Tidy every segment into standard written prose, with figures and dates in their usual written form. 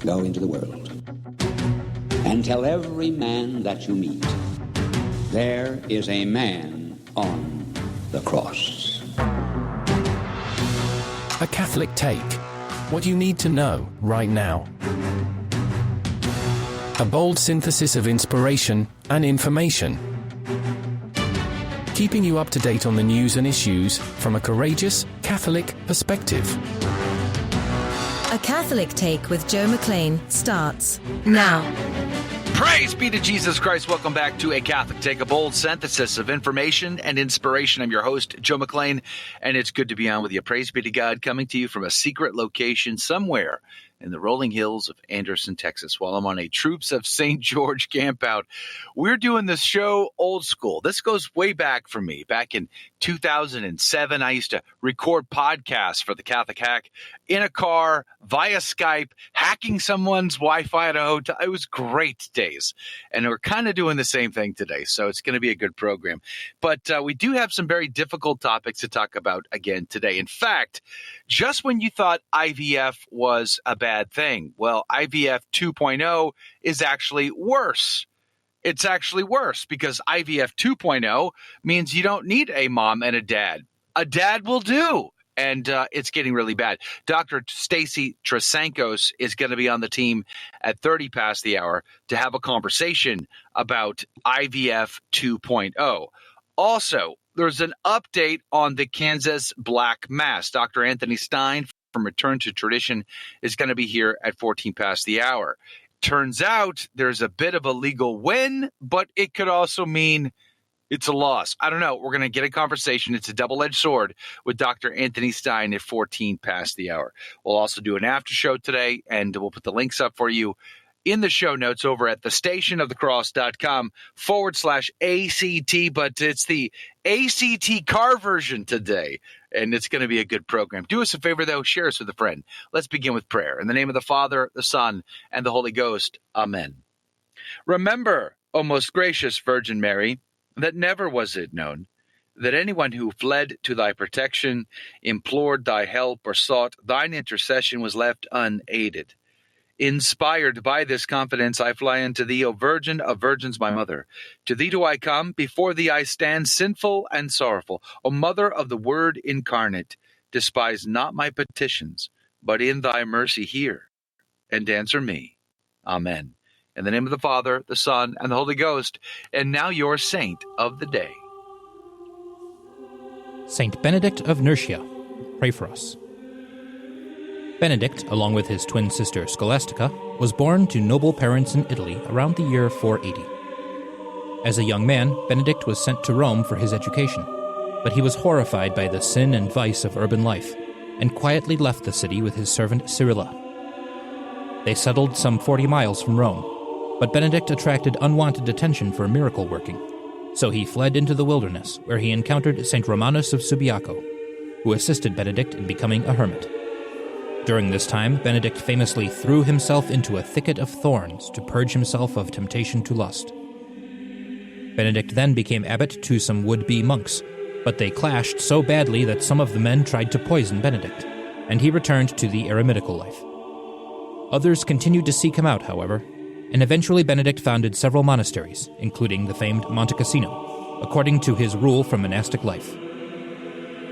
Go into the world and tell every man that you meet, there is a man on the cross. A Catholic Take. What you need to know right now. A bold synthesis of inspiration and information. Keeping you up to date on the news and issues from a courageous Catholic perspective. A Catholic Take with Joe McLean starts now. Praise be to Jesus Christ. Welcome back to A Catholic Take, a bold synthesis of information and inspiration. I'm your host, Joe McLean, and it's good to be on with you. Praise be to God, coming to you from a secret location somewhere in the rolling hills of Anderson, Texas, while I'm on a Troops of St. George campout. We're doing this show old school. This goes way back for me. Back in 2007, I used to record podcasts for the Catholic Hack in a car, via Skype, hacking someone's Wi-Fi at a hotel. It was great days. And we're kind of doing the same thing today, so it's going to be a good program. But we do have some very difficult topics to talk about again today. In fact, just when you thought IVF was a bad thing, well, IVF 2.0 is actually worse. It's actually worse because IVF 2.0 means you don't need a mom and a dad. A dad will do. And it's getting really bad. Dr. Stacy Trasancos is going to be on the team at 30 past the hour to have a conversation about IVF 2.0. Also, there's an update on the Kansas Black Mass. Dr. Anthony Stine from Return to Tradition is going to be here at 14 past the hour. Turns out there's a bit of a legal win, but it could also mean it's a loss. I don't know. We're going to get a conversation. It's a double-edged sword with Dr. Anthony Stine at 14 past the hour. We'll also do an after show today, and we'll put the links up for you in the show notes over at thestationofthecross.com/ACT, but it's the ACT car version today, and it's going to be a good program. Do us a favor, though. Share us with a friend. Let's begin with prayer. In the name of the Father, the Son, and the Holy Ghost. Amen. Remember, O most gracious Virgin Mary, that never was it known that anyone who fled to thy protection, implored thy help, or sought thine intercession was left unaided. Inspired by this confidence, I fly unto thee, O Virgin of Virgins, my mother. To thee do I come, before thee I stand sinful and sorrowful. O Mother of the Word incarnate, despise not my petitions, but in thy mercy hear, and answer me. Amen. In the name of the Father, the Son, and the Holy Ghost, and now your saint of the day. Saint Benedict of Nursia, pray for us. Benedict, along with his twin sister Scholastica, was born to noble parents in Italy around the year 480. As a young man, Benedict was sent to Rome for his education, but he was horrified by the sin and vice of urban life, and quietly left the city with his servant Cyrilla. They settled some 40 miles from Rome, but Benedict attracted unwanted attention for miracle working, so he fled into the wilderness, where he encountered St. Romanus of Subiaco, who assisted Benedict in becoming a hermit. During this time, Benedict famously threw himself into a thicket of thorns to purge himself of temptation to lust. Benedict then became abbot to some would-be monks, but they clashed so badly that some of the men tried to poison Benedict, and he returned to the eremitical life. Others continued to seek him out, however, and eventually Benedict founded several monasteries, including the famed Monte Cassino, according to his rule from monastic life.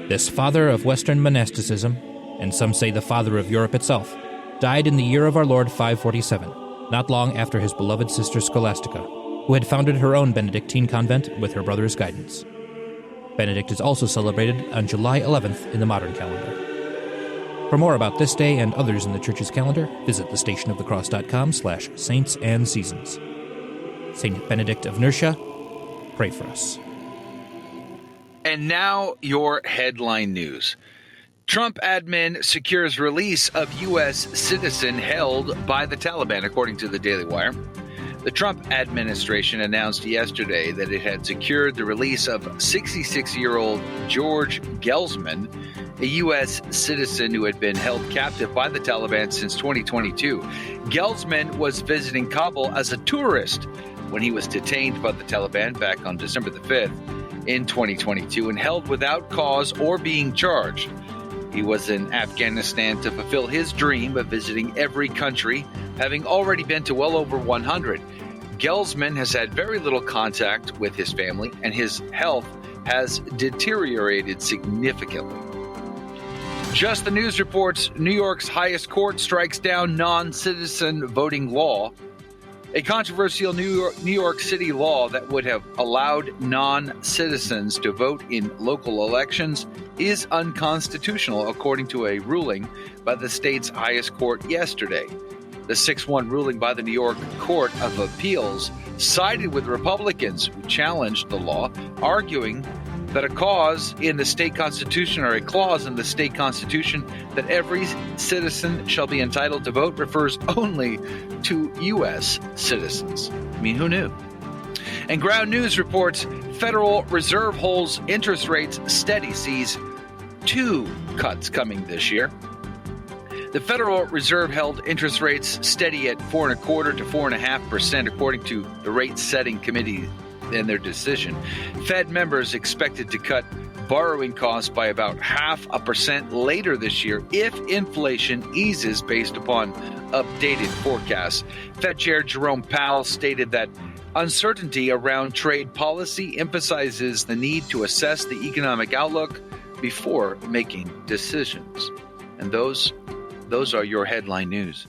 This father of Western monasticism, and some say the father of Europe itself, died in the year of our Lord 547, not long after his beloved sister Scholastica, who had founded her own Benedictine convent with her brother's guidance. Benedict is also celebrated on July 11th in the modern calendar. For more about this day and others in the Church's calendar, visit thestationofthecross.com/saints and seasons. Saint Benedict of Nursia, pray for us. And now your headline news. Trump admin secures release of U.S. citizen held by the Taliban, according to the Daily Wire. The Trump administration announced yesterday that it had secured the release of 66-year-old George Gelsman, a U.S. citizen who had been held captive by the Taliban since 2022. Gelsman was visiting Kabul as a tourist when he was detained by the Taliban back on December the 5th in 2022 and held without cause or being charged. He was in Afghanistan to fulfill his dream of visiting every country having already been to well over 100. Gelsman has had very little contact with his family, and his health has deteriorated significantly. Just the News reports New York's highest court strikes down non-citizen voting law. A controversial New York City law that would have allowed non-citizens to vote in local elections is unconstitutional, according to a ruling by the state's highest court yesterday. The 6-1 ruling by the New York Court of Appeals sided with Republicans who challenged the law, arguing that a clause in the state constitution that every citizen shall be entitled to vote refers only to U.S. citizens. I mean, who knew? And Ground News reports Federal Reserve holds interest rates steady, sees 2 cuts coming this year. The Federal Reserve held interest rates steady at 4.25% to 4.5%, according to the rate-setting committee in their decision. Fed members expected to cut borrowing costs by about 0.5% later this year if inflation eases based upon updated forecasts. Fed Chair Jerome Powell stated that uncertainty around trade policy emphasizes the need to assess the economic outlook before making decisions. And those are your headline news.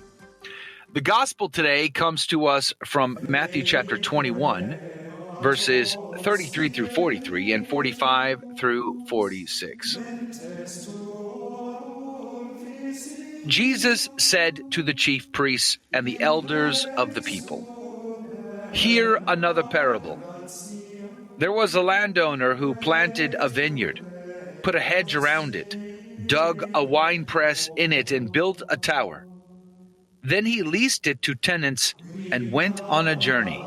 The gospel today comes to us from Matthew chapter 21, verses 33 through 43 and 45 through 46. Jesus said to the chief priests and the elders of the people, "Hear another parable. There was a landowner who planted a vineyard, put a hedge around it, dug a wine press in it, and built a tower. Then he leased it to tenants and went on a journey.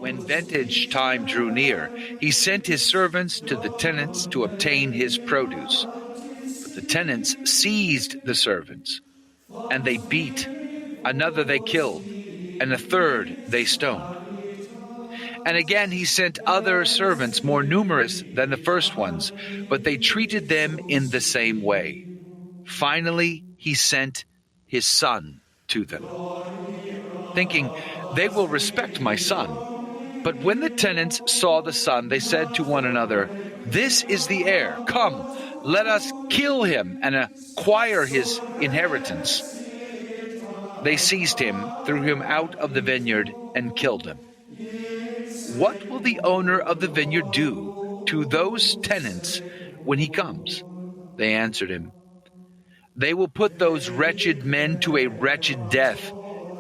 When vintage time drew near, he sent his servants to the tenants to obtain his produce. But the tenants seized the servants, and they beat. Another they killed, and a third they stoned. And again he sent other servants more numerous than the first ones, but they treated them in the same way. Finally he sent his son to them, thinking, 'They will respect my son.' But when the tenants saw the son, they said to one another, 'This is the heir. Come, let us kill him and acquire his inheritance.' They seized him, threw him out of the vineyard, and killed him. What will the owner of the vineyard do to those tenants when he comes?" They answered him, "They will put those wretched men to a wretched death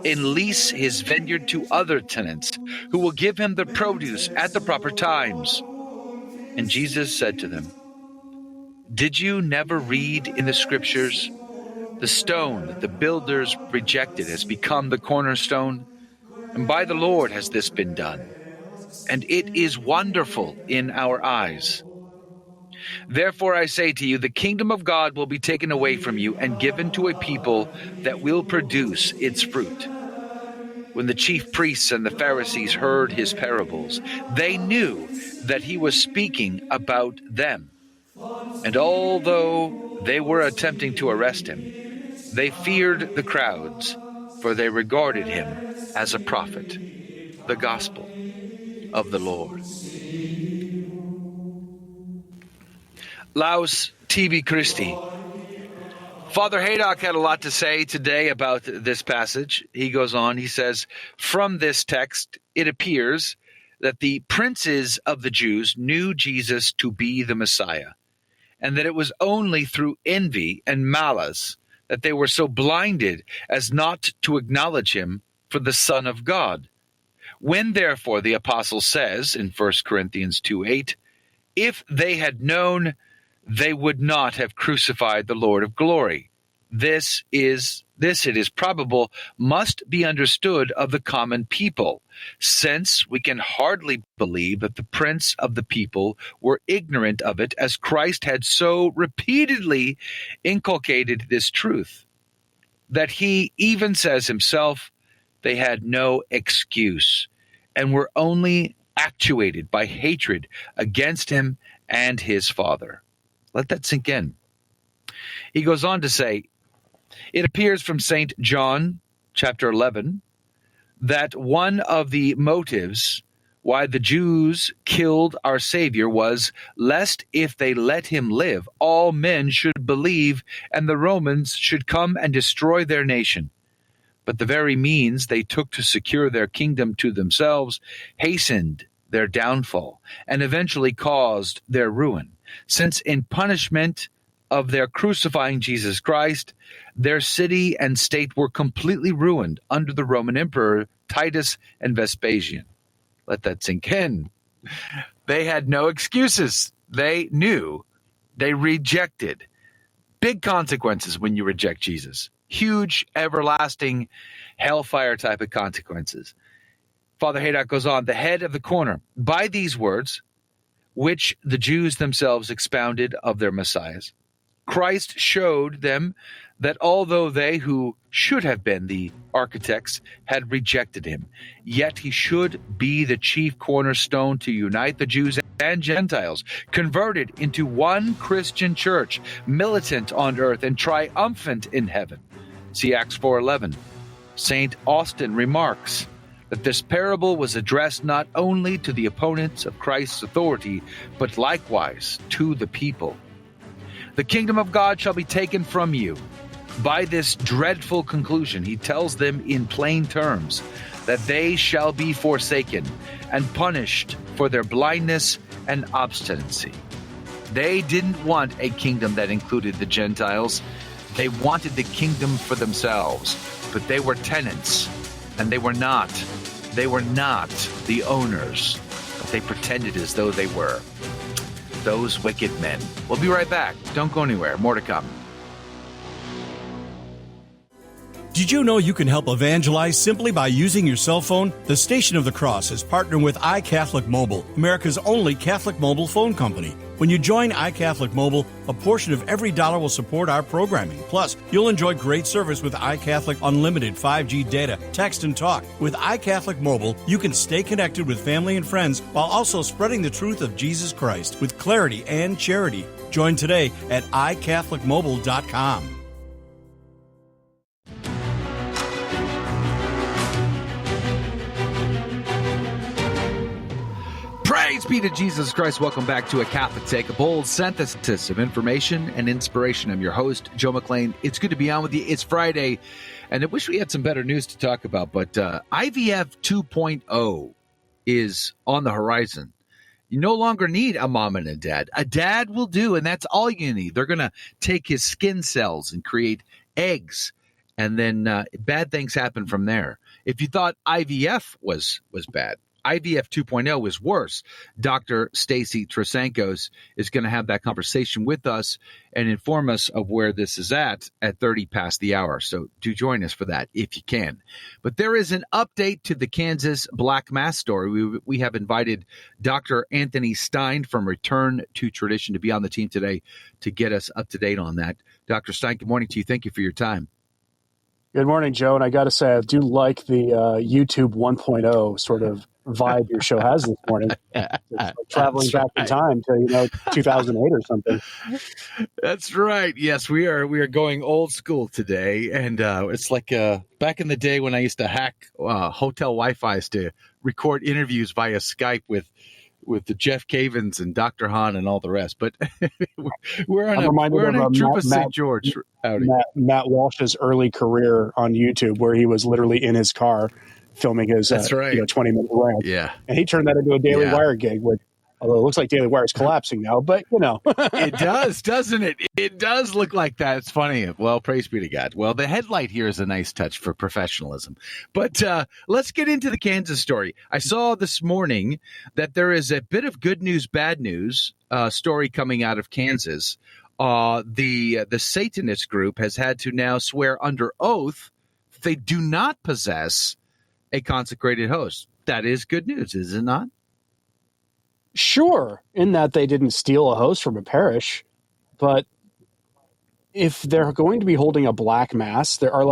and lease his vineyard to other tenants who will give him the produce at the proper times." And Jesus said to them, "Did you never read in the scriptures, the stone that the builders rejected has become the cornerstone? And by the Lord has this been done, and it is wonderful in our eyes. Therefore I say to you, the kingdom of God will be taken away from you and given to a people that will produce its fruit." When the chief priests and the Pharisees heard his parables, they knew that he was speaking about them. And although they were attempting to arrest him, they feared the crowds, for they regarded him as a prophet. The gospel of the Lord. Laus tibi Christi. Father Haydock had a lot to say today about this passage. He goes on, he says, "From this text, it appears that the princes of the Jews knew Jesus to be the Messiah, and that it was only through envy and malice that they were so blinded as not to acknowledge him for the Son of God. When, therefore, the apostle says in 1 Corinthians 2:8, 'If they had known, they would not have crucified the Lord of glory,' This it is probable must be understood of the common people, since we can hardly believe that the prince of the people were ignorant of it, as Christ had so repeatedly inculcated this truth, that he even says himself, they had no excuse, and were only actuated by hatred against him and his Father." Let that sink in. He goes on to say, it appears from St. John chapter 11, that one of the motives why the Jews killed our Savior was lest if they let him live, all men should believe and the Romans should come and destroy their nation. But the very means they took to secure their kingdom to themselves hastened their downfall and eventually caused their ruin, since in punishment of their crucifying Jesus Christ, their city and state were completely ruined under the Roman Emperor Titus and Vespasian. Let that sink in. They had no excuses. They knew. They rejected. Big consequences when you reject Jesus. Huge, everlasting, hellfire type of consequences. Father Haydock goes on, the head of the corner, by these words, which the Jews themselves expounded of their Messiahs, Christ showed them that although they who should have been the architects had rejected him, yet he should be the chief cornerstone to unite the Jews and Gentiles, converted into one Christian church, militant on earth and triumphant in heaven. See Acts 4:11. St. Austin remarks that this parable was addressed not only to the opponents of Christ's authority, but likewise to the people. The kingdom of God shall be taken from you. By this dreadful conclusion, he tells them in plain terms that they shall be forsaken and punished for their blindness and obstinacy. They didn't want a kingdom that included the Gentiles. They wanted the kingdom for themselves, but they were tenants, and they were not the owners, but they pretended as though they were. Those wicked men. We'll be right back. Don't go anywhere. More to come. Did you know you can help evangelize simply by using your cell phone? The Station of the Cross is partnering with iCatholic Mobile, America's only Catholic mobile phone company. When you join iCatholic Mobile, a portion of every dollar will support our programming. Plus, you'll enjoy great service with iCatholic Unlimited 5G data, text, and talk. With iCatholic Mobile, you can stay connected with family and friends while also spreading the truth of Jesus Christ with clarity and charity. Join today at iCatholicMobile.com. Praise be to Jesus Christ. Welcome back to A Catholic Take, a bold synthesis of information and inspiration. I'm your host, Joe McClain. It's good to be on with you. It's Friday, and I wish we had some better news to talk about, but IVF 2.0 is on the horizon. You no longer need a mom and a dad. A dad will do, and that's all you need. They're going to take his skin cells and create eggs, and then bad things happen from there. If you thought IVF was bad, IVF 2.0 is worse. Dr. Stacy Trasancos is going to have that conversation with us and inform us of where this is at 30 past the hour. So do join us for that if you can. But there is an update to the Kansas Black Mass story. We have invited Dr. Anthony Stine from Return to Tradition to be on the team today to get us up to date on that. Dr. Stine, good morning to you. Thank you for your time. Good morning, Joe. And I got to say, I do like the YouTube 1.0 sort of vibe your show has this morning. It's like traveling back in time to 2008 or something. That's right. Yes, we are going old school today, and it's like back in the day when I used to hack hotel Wi-Fi's to record interviews via Skype with the Jeff Cavins and Dr. Hahn and all the rest. But we're on a troop of St. George. Matt Walsh's early career on YouTube, where he was literally in his car filming his 20-minute rant. Yeah. And he turned that into a Daily Wire gig, although it looks like Daily Wire is collapsing now, but It does, doesn't it? It does look like that. It's funny. Well, praise be to God. Well, the headlight here is a nice touch for professionalism. But let's get into the Kansas story. I saw this morning that there is a bit of good news, bad news story coming out of Kansas. The Satanist group has had to now swear under oath that they do not possess a consecrated host. That is good news, is it not? Sure, in that they didn't steal a host from a parish, but if they're going to be holding a black mass, there are,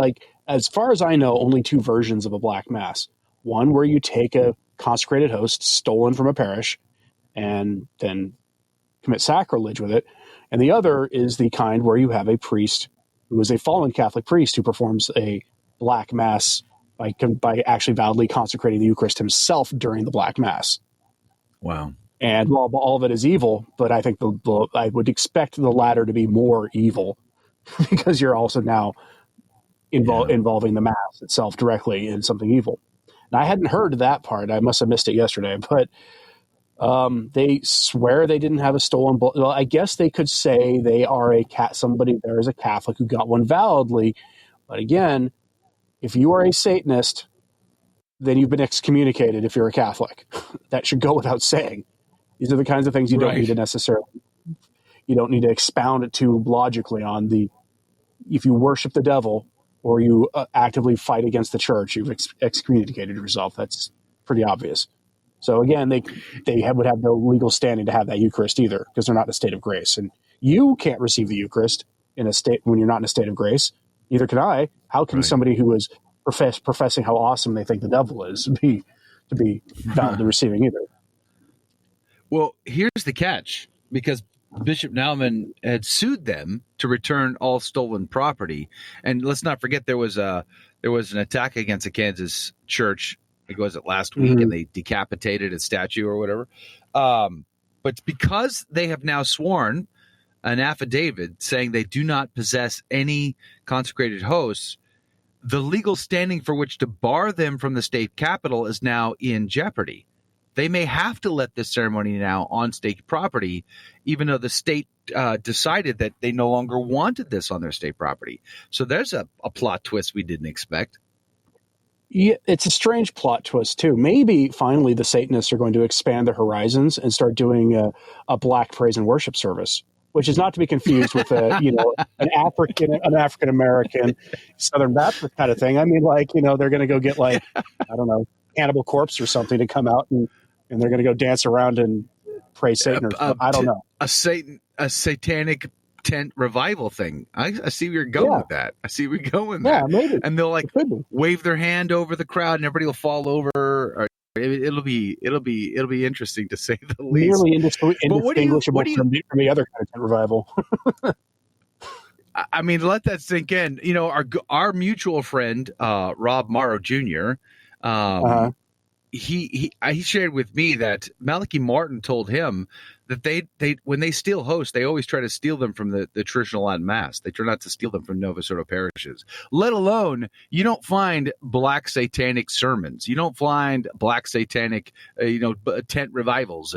as far as I know, only two versions of a black mass. One where you take a consecrated host stolen from a parish and then commit sacrilege with it. And the other is the kind where you have a priest who is a fallen Catholic priest who performs a Black Mass by actually validly consecrating the Eucharist himself during the Black Mass. Wow. And well, all of it is evil, but I think I would expect the latter to be more evil because you're also now involving the Mass itself directly in something evil. And I hadn't heard that part. I must have missed it yesterday, but they swear they didn't have a stolen blood. Well, I guess they could say they are somebody there is a Catholic who got one validly. But again, if you are a Satanist, then you've been excommunicated if you're a Catholic. That should go without saying. These are the kinds of things you don't need to expound it too logically on. If you worship the devil or you actively fight against the church, you've excommunicated yourself. That's pretty obvious. So again, they would have no legal standing to have that Eucharist either, because they're not in a state of grace. And you can't receive the Eucharist in a state when you're not in a state of grace. Neither can I. How can somebody who is professing how awesome they think the devil is be validly receiving either? Well, here's the catch, because Bishop Naumann had sued them to return all stolen property. And let's not forget there was an attack against a Kansas church. I think was it last week, and they decapitated a statue or whatever. But because they have now sworn an affidavit saying they do not possess any consecrated hosts, the legal standing for which to bar them from the state capitol is now in jeopardy. They may have to let this ceremony now on state property, even though the state decided that they no longer wanted this on their state property. So there's a plot twist we didn't expect. Yeah, it's a strange plot twist, too. Maybe finally the Satanists are going to expand their horizons and start doing a black praise and worship service, which is not to be confused with an African American Southern Baptist kind of thing. I mean, they're going to go get I don't know, Cannibal Corpse or something to come out and they're going to go dance around and praise Satan. I don't know. A satanic tent revival thing. I see where you're going with that. I see where you're going with that. Maybe. And they'll wave their hand over the crowd and everybody will fall over. Or it'll be interesting to say the least. Nearly indistinguishable from the other kind of tent revival. I mean, let that sink in. You know, our mutual friend, Rob Morrow Jr., he shared with me that Malachi Martin told him that they when they steal hosts, they always try to steal them from the traditional Latin Mass. They try not to steal them from Nova Soto parishes. Let alone, you don't find black satanic sermons. You don't find black satanic, tent revivals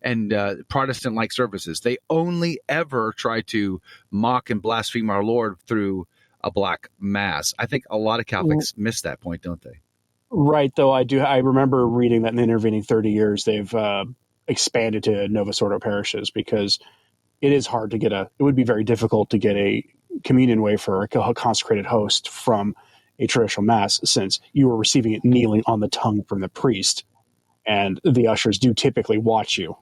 and Protestant-like services. They only ever try to mock and blaspheme our Lord through a black Mass. I think a lot of Catholics miss that point, don't they? Right, though I remember reading that in the intervening 30 years they've expanded to Nova Soto parishes because it is hard to it would be very difficult to get a communion wafer, a consecrated host from a traditional Mass, since you were receiving it kneeling on the tongue from the priest. And the ushers do typically watch you,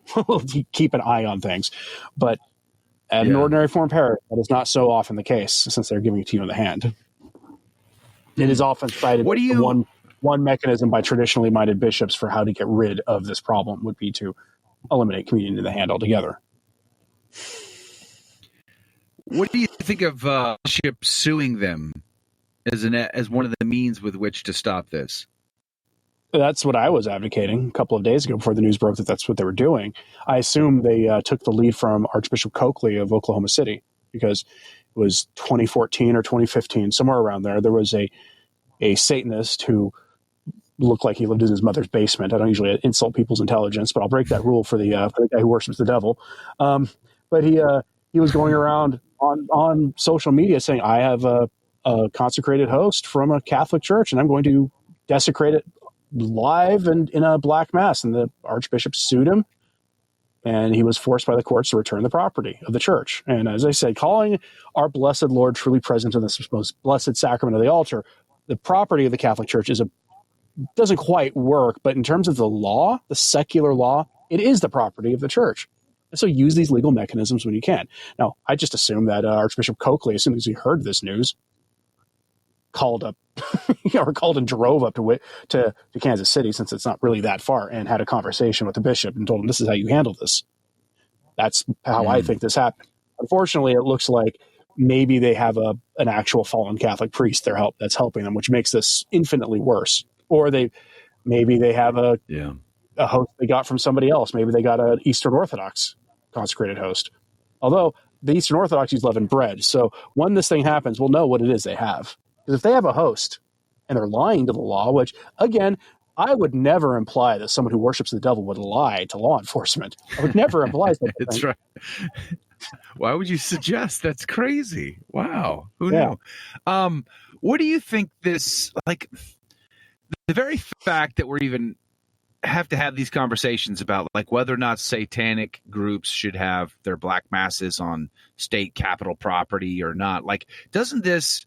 keep an eye on things. But at an ordinary form parish, that is not so often the case since they're giving it to you in the hand. It is often cited one mechanism by traditionally minded bishops for how to get rid of this problem would be to eliminate communion in the hand altogether. What do you think of bishops suing them as one of the means with which to stop this? That's what I was advocating a couple of days ago before the news broke that that's what they were doing. I assume they took the lead from Archbishop Coakley of Oklahoma City, because it was 2014 or 2015, somewhere around there. There was a Satanist who looked like he lived in his mother's basement. I don't usually insult people's intelligence, but I'll break that rule for the guy who worships the devil. But he was going around on social media saying, I have a consecrated host from a Catholic church, and I'm going to desecrate it live and in a black Mass. And the Archbishop sued him, and he was forced by the courts to return the property of the church. And as I said, calling our blessed Lord truly present in this most blessed sacrament of the altar, the property of the Catholic Church doesn't quite work, but in terms of the law, the secular law, it is the property of the church. And so use these legal mechanisms when you can. Now, I just assume that Archbishop Coakley, as soon as he heard this news, called and drove up to Kansas City, since it's not really that far, and had a conversation with the bishop and told him, this is how you handle this. That's how I think this happened. Unfortunately, it looks like maybe they have an actual fallen Catholic priest that's helping them, which makes this infinitely worse. Or maybe they have a host they got from somebody else. Maybe they got an Eastern Orthodox consecrated host. Although the Eastern Orthodox use leavened bread. So when this thing happens, we'll know what it is they have. Because if they have a host and they're lying to the law, which, again, I would never imply that someone who worships the devil would lie to law enforcement. I would never imply that. That's right. Why would you suggest? That's crazy. Wow. Who knew? What do you think this, like, the very fact that we're even have to have these conversations about, like, whether or not satanic groups should have their black masses on state capitol property or not, like, doesn't this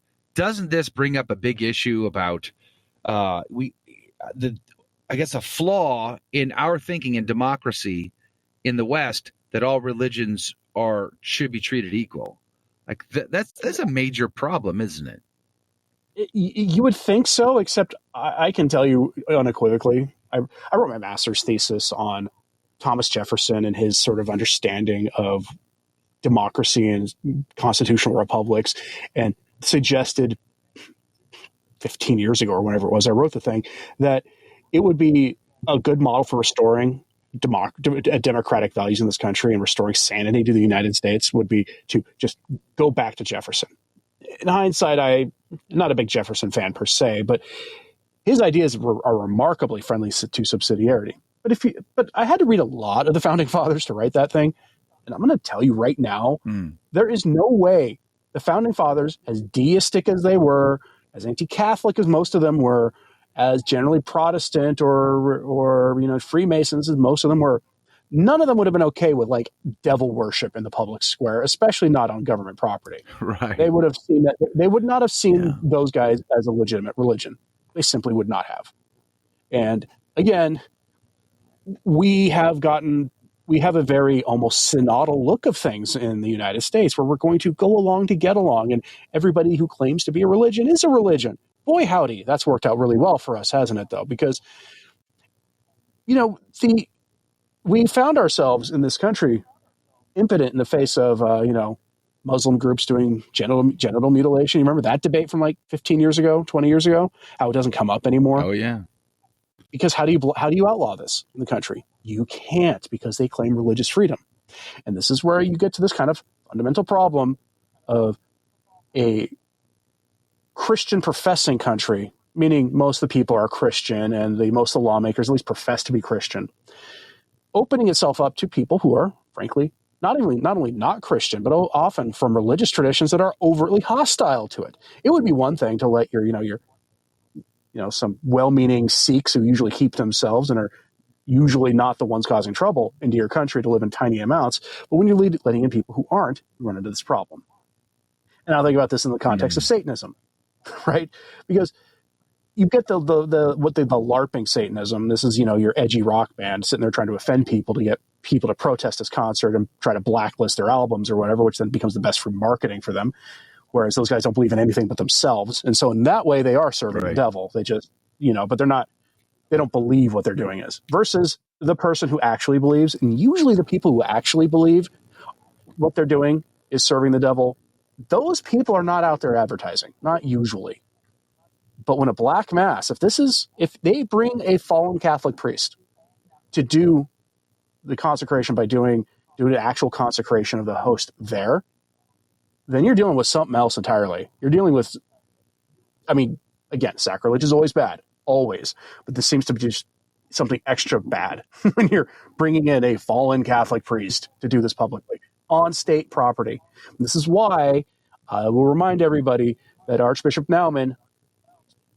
bring up a big issue about I guess a flaw in our thinking in democracy in the West, that all religions should be treated equal? Like, that's a major problem, isn't it? You would think so, except I can tell you unequivocally, I wrote my master's thesis on Thomas Jefferson and his sort of understanding of democracy and constitutional republics, and suggested 15 years ago or whenever it was I wrote the thing, that it would be a good model for restoring democratic values in this country and restoring sanity to the United States would be to just go back to Jefferson. In hindsight, I'm not a big Jefferson fan per se, but his ideas are remarkably friendly to subsidiarity. But I had to read a lot of the founding fathers to write that thing. And I'm going to tell you right now, there is no way the founding fathers, as deistic as they were, as anti-Catholic as most of them were, as generally Protestant or Freemasons as most of them were, none of them would have been okay with, like, devil worship in the public square, especially not on government property. Right. They would have seen that. They would not have seen those guys as a legitimate religion. They simply would not have. And again, we have a very almost synodal look of things in the United States, where we're going to go along to get along, and everybody who claims to be a religion is a religion. Boy, howdy, that's worked out really well for us, hasn't it, though? Because, we found ourselves in this country impotent in the face of, Muslim groups doing genital mutilation. You remember that debate from like 15 years ago, 20 years ago? How it doesn't come up anymore? Oh, yeah. Because how do you outlaw this in the country? You can't, because they claim religious freedom. And this is where you get to this kind of fundamental problem of a Christian professing country, meaning most of the people are Christian and most of the lawmakers at least profess to be Christian, opening itself up to people who are, frankly, not only not Christian, but often from religious traditions that are overtly hostile to it. It would be one thing to let your some well-meaning Sikhs who usually keep themselves and are usually not the ones causing trouble into your country to live in tiny amounts. But when you're letting in people who aren't, you run into this problem. And I think about this in the context of Satanism, right? Because you get the LARPing Satanism. This is, your edgy rock band sitting there trying to offend people to get people to protest this concert and try to blacklist their albums or whatever, which then becomes the best for marketing for them. Whereas those guys don't believe in anything but themselves. And so in that way, they are serving the devil. They just, but they don't believe what they're doing is. Versus the person who actually believes, and usually the people who actually believe what they're doing is serving the devil, those people are not out there advertising, not usually. But when a black mass, if they bring a fallen Catholic priest to do the consecration by doing the actual consecration of the host there, then you're dealing with something else entirely. You're dealing with, again, sacrilege is always bad, always. But this seems to be just something extra bad when you're bringing in a fallen Catholic priest to do this publicly on state property. And this is why I will remind everybody that Archbishop Naumann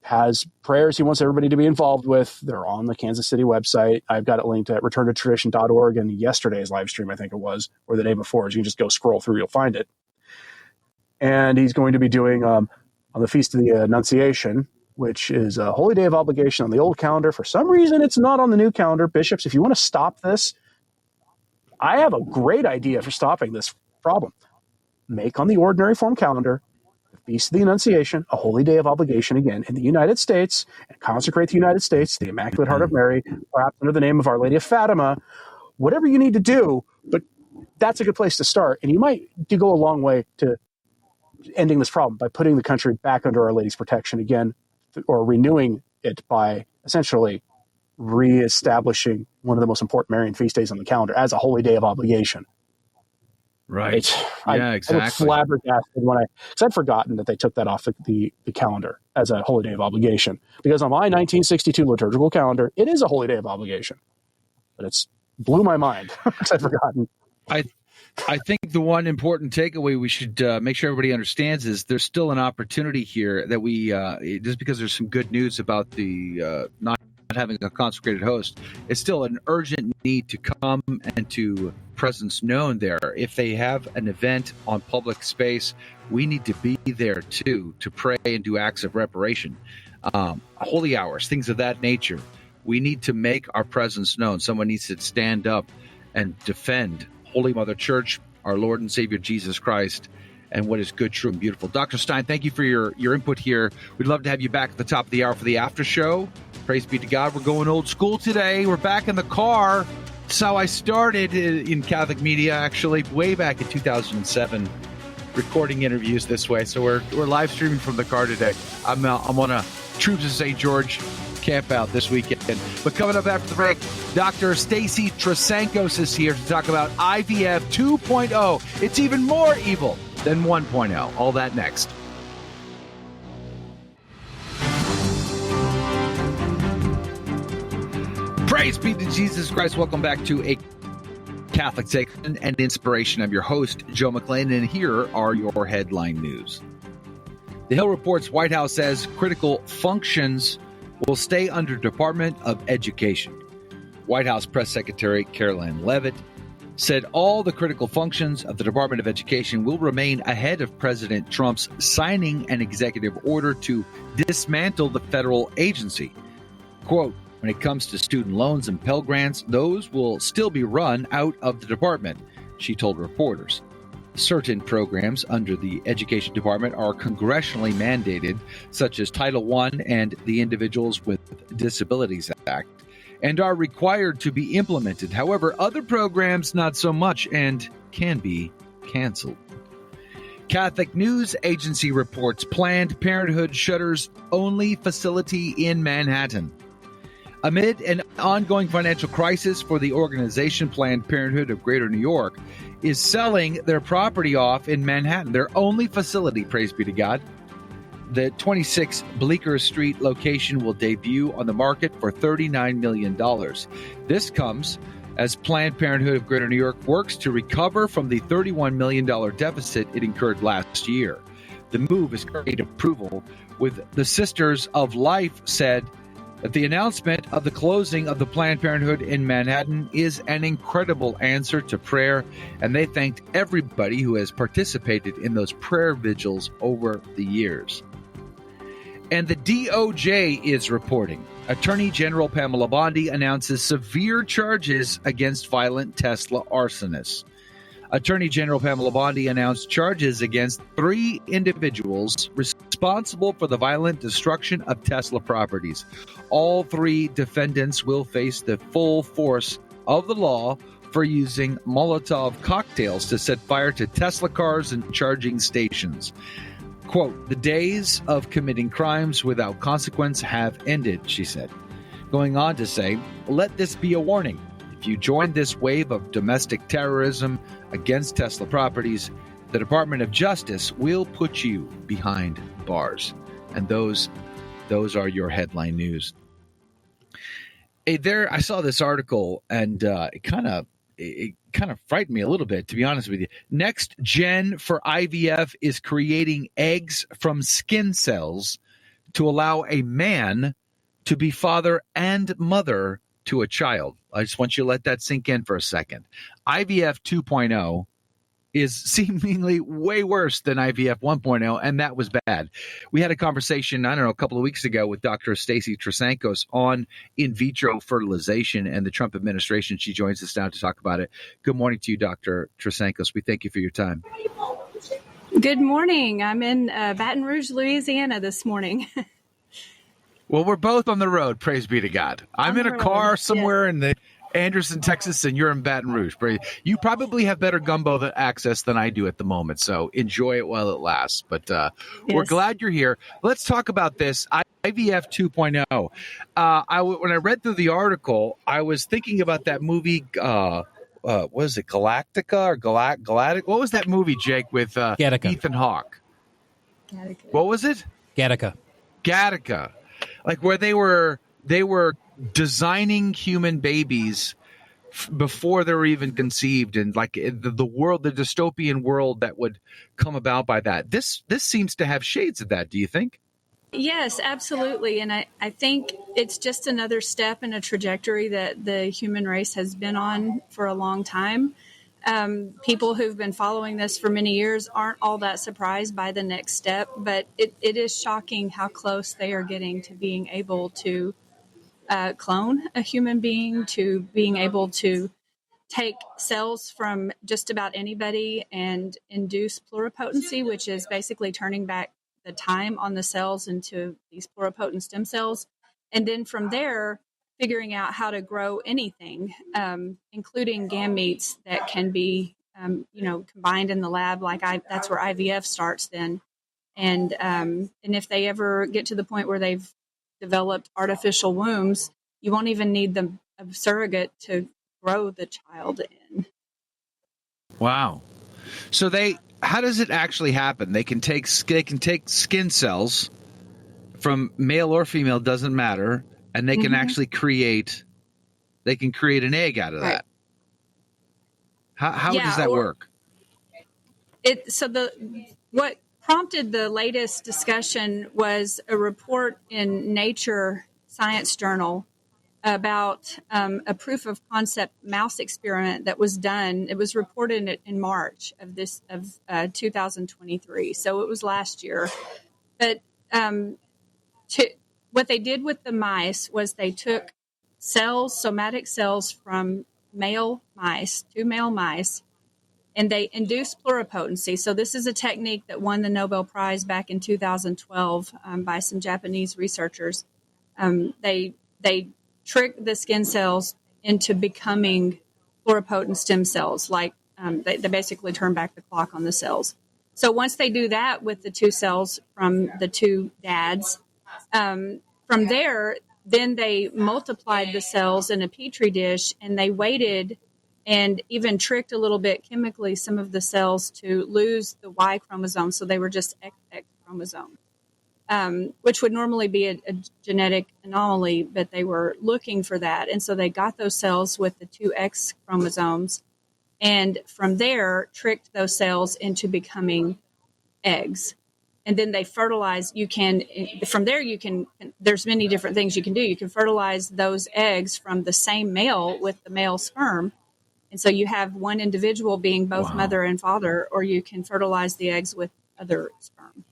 has prayers he wants everybody to be involved with. They're on the Kansas City website. I've got it linked at returntotradition.org and yesterday's live stream, I think it was, or the day before. You can just go scroll through, you'll find it. And he's going to be doing on the Feast of the Annunciation, which is a holy day of obligation on the old calendar. For some reason, it's not on the new calendar. Bishops, if you want to stop this, I have a great idea for stopping this problem. Make on the ordinary form calendar the Feast of the Annunciation a holy day of obligation again in the United States, and consecrate the United States to the Immaculate Heart of Mary, perhaps under the name of Our Lady of Fatima. Whatever you need to do, but that's a good place to start. And you might go a long way to ending this problem by putting the country back under Our Lady's protection again, or renewing it by essentially reestablishing one of the most important Marian feast days on the calendar as a holy day of obligation. Right. Exactly. I was flabbergasted because I'd forgotten that they took that off the calendar as a holy day of obligation. Because on my 1962 liturgical calendar, it is a holy day of obligation. But it's blew my mind because I'd forgotten. I think the one important takeaway we should make sure everybody understands is there's still an opportunity here that we, just because there's some good news about the not having a consecrated host, it's still an urgent need to come and to presence known there. If they have an event on public space, we need to be there too, to pray and do acts of reparation, holy hours, things of that nature. We need to make our presence known. Someone needs to stand up and defend Holy Mother Church, our Lord and Savior Jesus Christ, and what is good, true, and beautiful. Dr. Stine, thank you for your input here. We'd love to have you back at the top of the hour for the after show. Praise be to God. We're going old school today. We're back in the car. That's how I started in Catholic media, actually, way back in 2007, recording interviews this way. So we're live streaming from the car today. I'm on a Troops of St. George camp out this weekend. But coming up after the break, Dr. Stacy Trasancos is here to talk about IVF 2.0. It's even more evil than 1.0. All that next. Praise be to Jesus Christ. Welcome back to A Catholic Take and Inspiration. I'm your host, Joe McClain, and here are your headline news. The Hill reports White House says critical functions will stay under Department of Education. White House Press Secretary Caroline Leavitt said all the critical functions of the Department of Education will remain ahead of President Trump's signing an executive order to dismantle the federal agency. Quote, when it comes to student loans and Pell Grants, those will still be run out of the department, she told reporters. Certain programs under the Education Department are congressionally mandated, such as Title I and the Individuals with Disabilities Act, and are required to be implemented. However, other programs not so much and can be canceled. Catholic News Agency reports Planned Parenthood shutters only facility in Manhattan. Amid an ongoing financial crisis for the organization, Planned Parenthood of Greater New York is selling their property off in Manhattan, their only facility, praise be to God. The 26 Bleecker Street location will debut on the market for $39 million. This comes as Planned Parenthood of Greater New York works to recover from the $31 million deficit it incurred last year. The move is great approval, with the Sisters of Life said that the announcement of the closing of the Planned Parenthood in Manhattan is an incredible answer to prayer, and they thanked everybody who has participated in those prayer vigils over the years. And the DOJ is reporting. Attorney General Pamela Bondi announces severe charges against violent Tesla arsonists. Attorney General Pamela Bondi announced charges against 3 individuals responsible for the violent destruction of Tesla properties. All 3 defendants will face the full force of the law for using Molotov cocktails to set fire to Tesla cars and charging stations. Quote, the days of committing crimes without consequence have ended, she said. Going on to say, let this be a warning. If you join this wave of domestic terrorism against Tesla properties, the Department of Justice will put you behind bars. And those are your headline news. Hey, I saw this article, and it kind of frightened me a little bit, to be honest with you. Next Gen for IVF is creating eggs from skin cells to allow a man to be father and mother to a child. I just want you to let that sink in for a second. IVF 2.0 is seemingly way worse than IVF 1.0, and that was bad. We had a conversation, a couple of weeks ago with Dr. Stacy Trasancos on in vitro fertilization and the Trump administration. She joins us now to talk about it. Good morning to you, Dr. Trasancos. We thank you for your time. Good morning. I'm in Baton Rouge, Louisiana this morning. Well, we're both on the road, praise be to God. I'm in a car somewhere in the Anderson, Texas, and you're in Baton Rouge. You probably have better gumbo access than I do at the moment, so enjoy it while it lasts. But we're glad you're here. Let's talk about this IVF 2.0. When I read through the article, I was thinking about that movie. What was it, Galactica or Galactic? What was that movie, Jake, with Ethan Hawke? Gattaca. What was it? Gattaca. Like where they were designing human babies before they were even conceived, and like the world, the dystopian world that would come about by that. This seems to have shades of that. Do you think? Yes, absolutely. And I think it's just another step in a trajectory that the human race has been on for a long time. People who've been following this for many years aren't all that surprised by the next step, but it is shocking how close they are getting to being able to clone a human being, to being able to take cells from just about anybody and induce pluripotency, which is basically turning back the time on the cells into these pluripotent stem cells. And then from there, figuring out how to grow anything, including gametes that can be, combined in the lab. That's where IVF starts then. And if they ever get to the point where they've developed artificial wombs, you won't even need a surrogate to grow the child in. Wow. So how does it actually happen? They can take skin cells from male or female, doesn't matter, and they can actually create an egg out of that. How does that work? What prompted the latest discussion was a report in Nature Science Journal about a proof of concept mouse experiment that was done. It was reported in March of 2023, so it was last year. But what they did with the mice was they took somatic cells from two male mice, and they induced pluripotency. So this is a technique that won the Nobel Prize back in 2012 by some Japanese researchers. They trick the skin cells into becoming pluripotent stem cells. They basically turn back the clock on the cells. So once they do that with the two cells from the two dads, from there, then they multiplied the cells in a petri dish, and they waited and even tricked a little bit chemically some of the cells to lose the Y chromosome. So they were just XX chromosome, which would normally be a genetic anomaly, but they were looking for that. And so they got those cells with the two X chromosomes, and from there tricked those cells into becoming eggs. And then they fertilize. There's many different things you can do. You can fertilize those eggs from the same male with the male sperm. And so you have one individual being both mother and father, or you can fertilize the eggs with other sperm.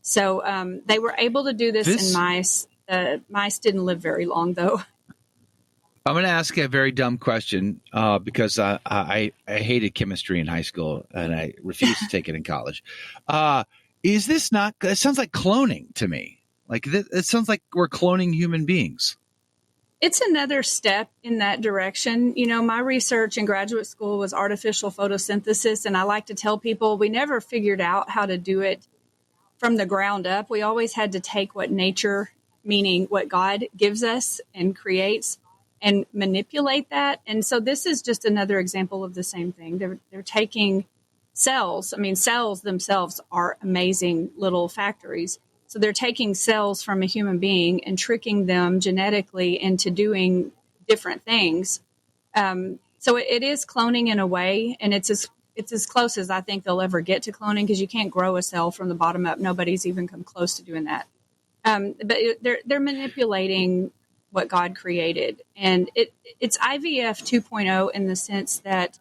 So they were able to do this in mice. Mice didn't live very long, though. I'm going to ask a very dumb question because I hated chemistry in high school, and I refused to take it in college. Is this not? It sounds like cloning to me. It sounds like we're cloning human beings. It's another step in that direction. My research in graduate school was artificial photosynthesis, and I like to tell people we never figured out how to do it from the ground up. We always had to take what nature, meaning what God gives us and creates, and manipulate that. And so this is just another example of the same thing. They're taking cells. I mean, cells themselves are amazing little factories. So they're taking cells from a human being and tricking them genetically into doing different things. So it is cloning in a way, and it's as close as I think they'll ever get to cloning, because you can't grow a cell from the bottom up. Nobody's even come close to doing that. But they're manipulating what God created, and it's IVF 2.0 in the sense that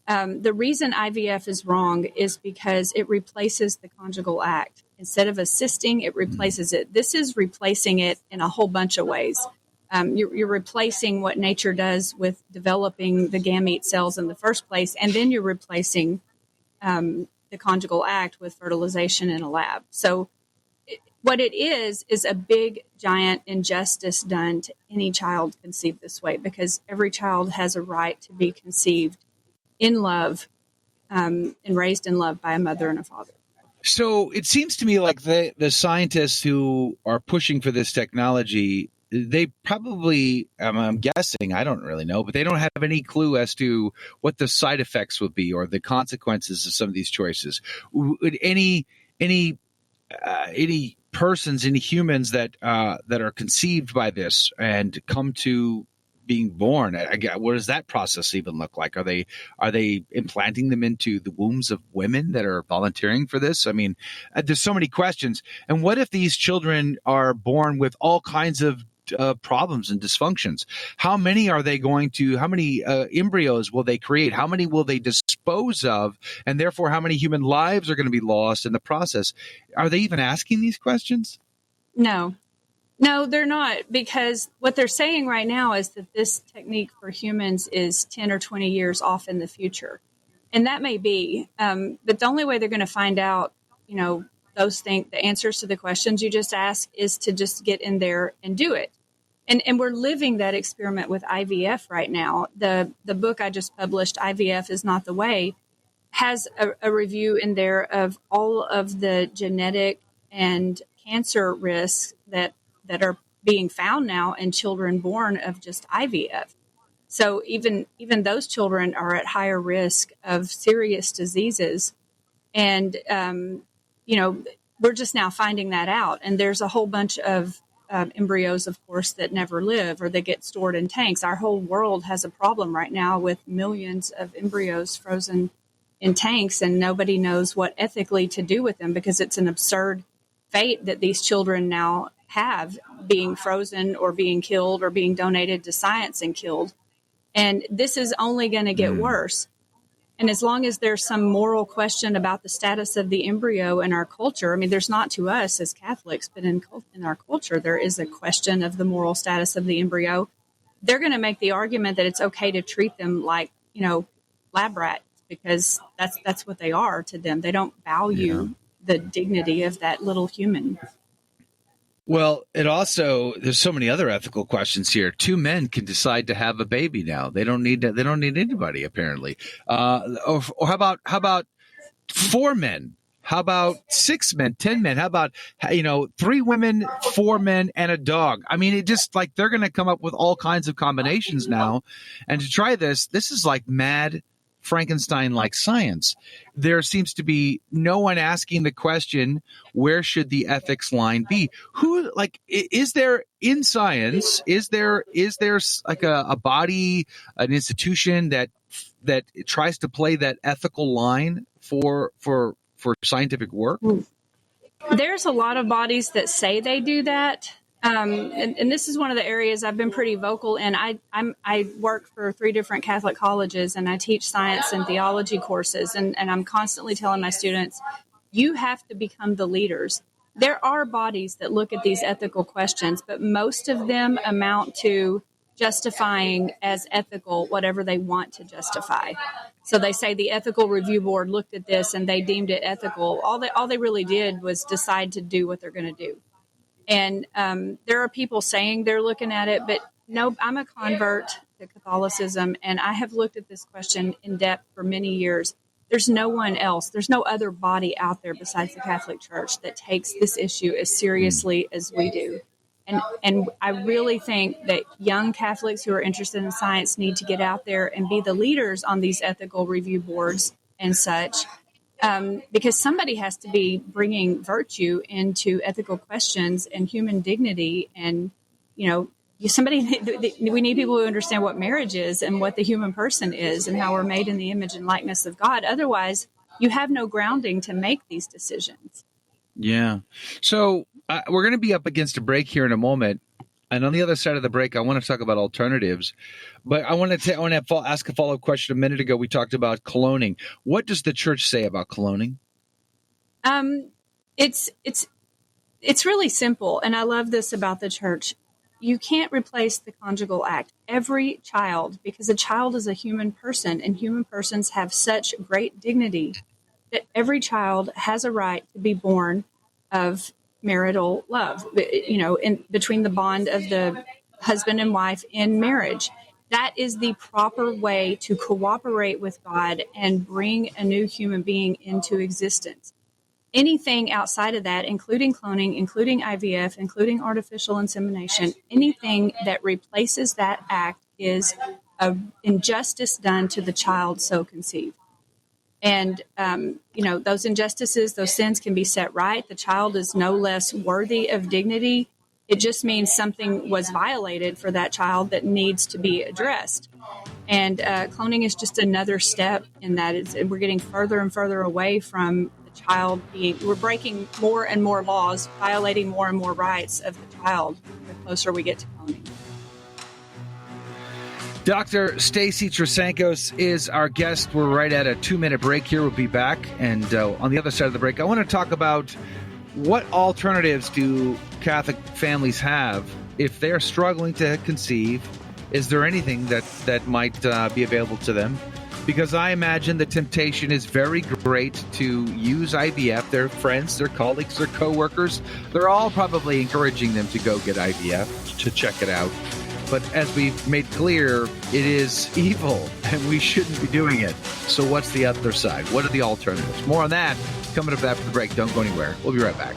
the reason IVF is wrong is because it replaces the conjugal act. Instead of assisting, it replaces it. This is replacing it in a whole bunch of ways. You're replacing what nature does with developing the gamete cells in the first place, and then you're replacing the conjugal act with fertilization in a lab. So What it is a big, giant injustice done to any child conceived this way, because every child has a right to be conceived in love and raised in love by a mother and a father. So it seems to me like the scientists who are pushing for this technology, they probably, I'm guessing, I don't really know, but they don't have any clue as to what the side effects would be or the consequences of some of these choices. Would any persons, any humans that are conceived by this and come to being born, what does that process even look like? Are they implanting them into the wombs of women that are volunteering for this? I mean, there's so many questions. And what if these children are born with all kinds of problems and dysfunctions? How many embryos will they create? How many will they dispose of? And therefore, how many human lives are going to be lost in the process? Are they even asking these questions? No, they're not, because what they're saying right now is that this technique for humans is 10 or 20 years off in the future. And that may be, but the only way they're going to find out, the answers to the questions you just asked is to just get in there and do it. And we're living that experiment with IVF right now. The book I just published, IVF is Not the Way, has a review in there of all of the genetic and cancer risks that are being found now in children born of just IVF. So even those children are at higher risk of serious diseases. And, we're just now finding that out. And there's a whole bunch of embryos, of course, that never live or that get stored in tanks. Our whole world has a problem right now with millions of embryos frozen in tanks, and nobody knows what ethically to do with them, because it's an absurd fate that these children now have, being frozen or being killed or being donated to science and killed. And this is only going to get worse. And as long as there's some moral question about the status of the embryo in our culture, I mean, there's not to us as Catholics, but in our culture, there is a question of the moral status of the embryo. They're going to make the argument that it's okay to treat them like, lab rats, because that's what they are to them. They don't value the dignity of that little human. Well, there's so many other ethical questions here. 2 men can decide to have a baby now. They don't need anybody, apparently. Or how about 4 men? How about 6 men, 10 men? How about 3 women, 4 men, and a dog? I mean, it just like they're going to come up with all kinds of combinations now. And to try this is like mad Frankenstein-like science. There seems to be no one asking the question, where should the ethics line be? Is there in science, is there like a body, an institution that tries to play that ethical line for scientific work? There's a lot of bodies that say they do that. And this is one of the areas I've been pretty vocal in. I work for 3 different Catholic colleges, and I teach science and theology courses. And I'm constantly telling my students, you have to become the leaders. There are bodies that look at these ethical questions, but most of them amount to justifying as ethical whatever they want to justify. So they say the ethical review board looked at this and they deemed it ethical. All they really did was decide to do what they're going to do. And there are people saying they're looking at it, but no, I'm a convert to Catholicism, and I have looked at this question in depth for many years. There's no one else. There's no other body out there besides the Catholic Church that takes this issue as seriously as we do. And I really think that young Catholics who are interested in science need to get out there and be the leaders on these ethical review boards and such. Because somebody has to be bringing virtue into ethical questions and human dignity. And, we need people who understand what marriage is and what the human person is and how we're made in the image and likeness of God. Otherwise, you have no grounding to make these decisions. Yeah. So we're going to be up against a break here in a moment. And on the other side of the break, I want to talk about alternatives. But I want to ask a follow-up question. A minute ago, we talked about cloning. What does the church say about cloning? It's really simple, and I love this about the church. You can't replace the conjugal act. Every child, because a child is a human person, and human persons have such great dignity, that every child has a right to be born of marital love, in between the bond of the husband and wife in marriage. That is the proper way to cooperate with God and bring a new human being into existence. Anything outside of that, including cloning, including IVF, including artificial insemination, anything that replaces that act is an injustice done to the child so conceived. And, those injustices, those sins can be set right. The child is no less worthy of dignity. It just means something was violated for that child that needs to be addressed. And cloning is just another step in that. We're getting further and further away from the child we're breaking more and more laws, violating more and more rights of the child the closer we get to cloning. Dr. Stacy Trasancos is our guest. We're right at a 2-minute break here. We'll be back. And on the other side of the break, I want to talk about what alternatives do Catholic families have if they're struggling to conceive. Is there anything that might be available to them? Because I imagine the temptation is very great to use IVF. Their friends, their colleagues, their coworkers, they're all probably encouraging them to go get IVF, to check it out. But as we've made clear, it is evil and we shouldn't be doing it. So what's the other side? What are the alternatives? More on that coming up after the break. Don't go anywhere. We'll be right back.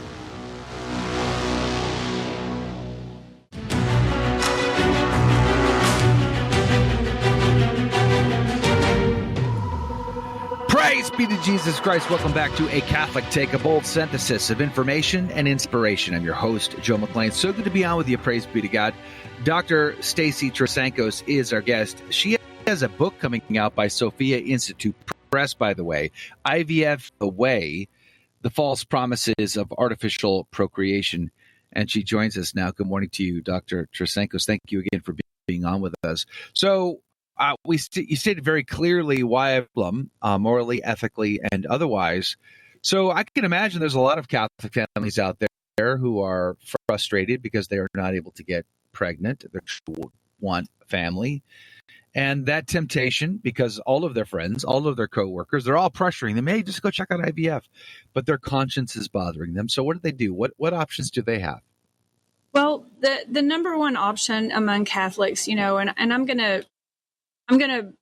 Praise be to Jesus Christ. Welcome back to A Catholic Take, a bold synthesis of information and inspiration. I'm your host, Joe McClain. So good to be on with you. Praise be to God. Dr. Stacy Trasancos is our guest. She has a book coming out by Sophia Institute Press, by the way, IVF Away, The False Promises of Artificial Procreation. And she joins us now. Good morning to you, Dr. Trasancos. Thank you again for being on with us. So you stated very clearly why morally, ethically, and otherwise. So I can imagine there's a lot of Catholic families out there who are frustrated because they are not able to get pregnant. They want family. And that temptation, because all of their friends, all of their coworkers, they're all pressuring them, hey, just go check out IVF. But their conscience is bothering them. So what do they do? What options do they have? Well, the number one option among Catholics, and I'm gonna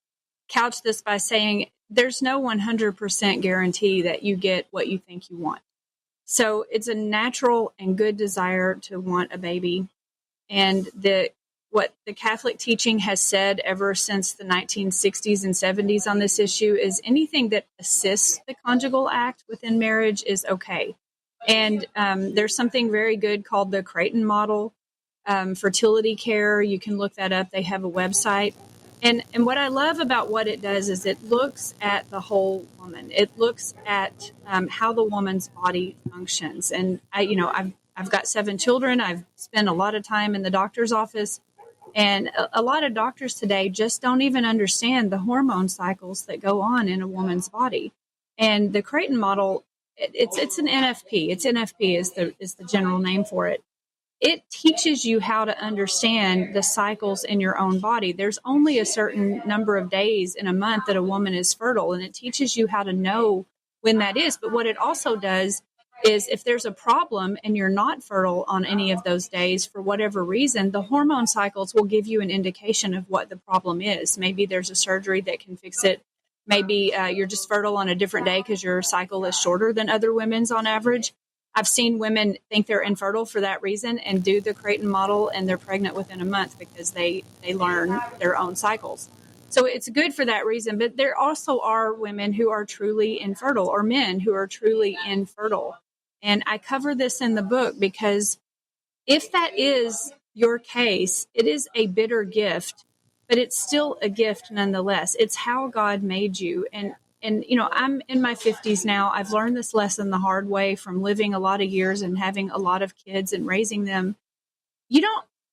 couch this by saying there's no 100% guarantee that you get what you think you want. So it's a natural and good desire to want a baby. And what the Catholic teaching has said ever since the 1960s and 70s on this issue is anything that assists the conjugal act within marriage is okay. And there's something very good called the Creighton model, fertility care. You can look that up. They have a website. And what I love about what it does is it looks at the whole woman. It looks at how the woman's body functions. And I've got 7 children. I've spent a lot of time in the doctor's office. And a lot of doctors today just don't even understand the hormone cycles that go on in a woman's body. And the Creighton model, it's an NFP. It's NFP is the general name for it. It teaches you how to understand the cycles in your own body. There's only a certain number of days in a month that a woman is fertile, and it teaches you how to know when that is. But what it also does is if there's a problem and you're not fertile on any of those days for whatever reason, the hormone cycles will give you an indication of what the problem is. Maybe there's a surgery that can fix it. Maybe you're just fertile on a different day because your cycle is shorter than other women's on average. I've seen women think they're infertile for that reason and do the Creighton model, and they're pregnant within a month because they learn their own cycles. So it's good for that reason. But there also are women who are truly infertile, or men who are truly infertile. And I cover this in the book because if that is your case, it is a bitter gift, but it's still a gift nonetheless. It's how God made you. And I'm in my 50s now. I've learned this lesson the hard way from living a lot of years and having a lot of kids and raising them.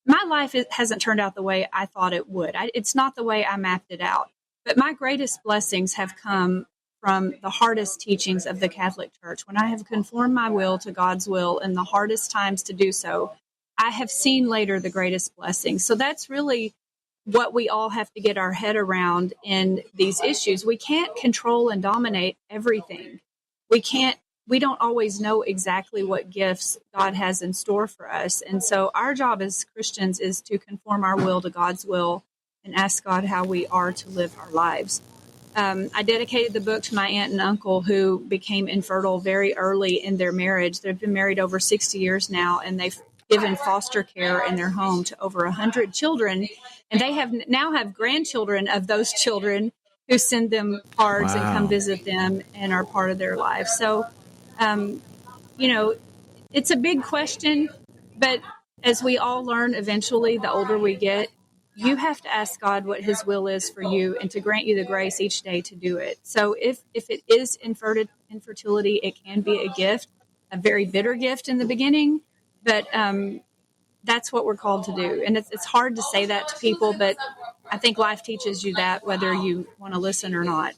My life hasn't turned out the way I thought it would. It's not the way I mapped it out. But my greatest blessings have come from the hardest teachings of the Catholic Church. When I have conformed my will to God's will in the hardest times to do so, I have seen later the greatest blessings. So that's really what we all have to get our head around in these issues. We can't control and dominate everything. We can't we don't always know exactly what gifts God has in store for us. And so our job as Christians is to conform our will to God's will and ask God how we are to live our lives. I dedicated the book to my aunt and uncle who became infertile very early in their marriage. They've been married over 60 years now, and they've given foster care in their home to over 100 children. And they now have grandchildren of those children who send them cards and come visit them and are part of their lives. So, it's a big question, but as we all learn eventually, the older we get, you have to ask God what his will is for you and to grant you the grace each day to do it. So if it is infertility, it can be a gift, a very bitter gift in the beginning, but that's what we're called to do. And it's hard to say that to people, but I think life teaches you that whether you want to listen or not.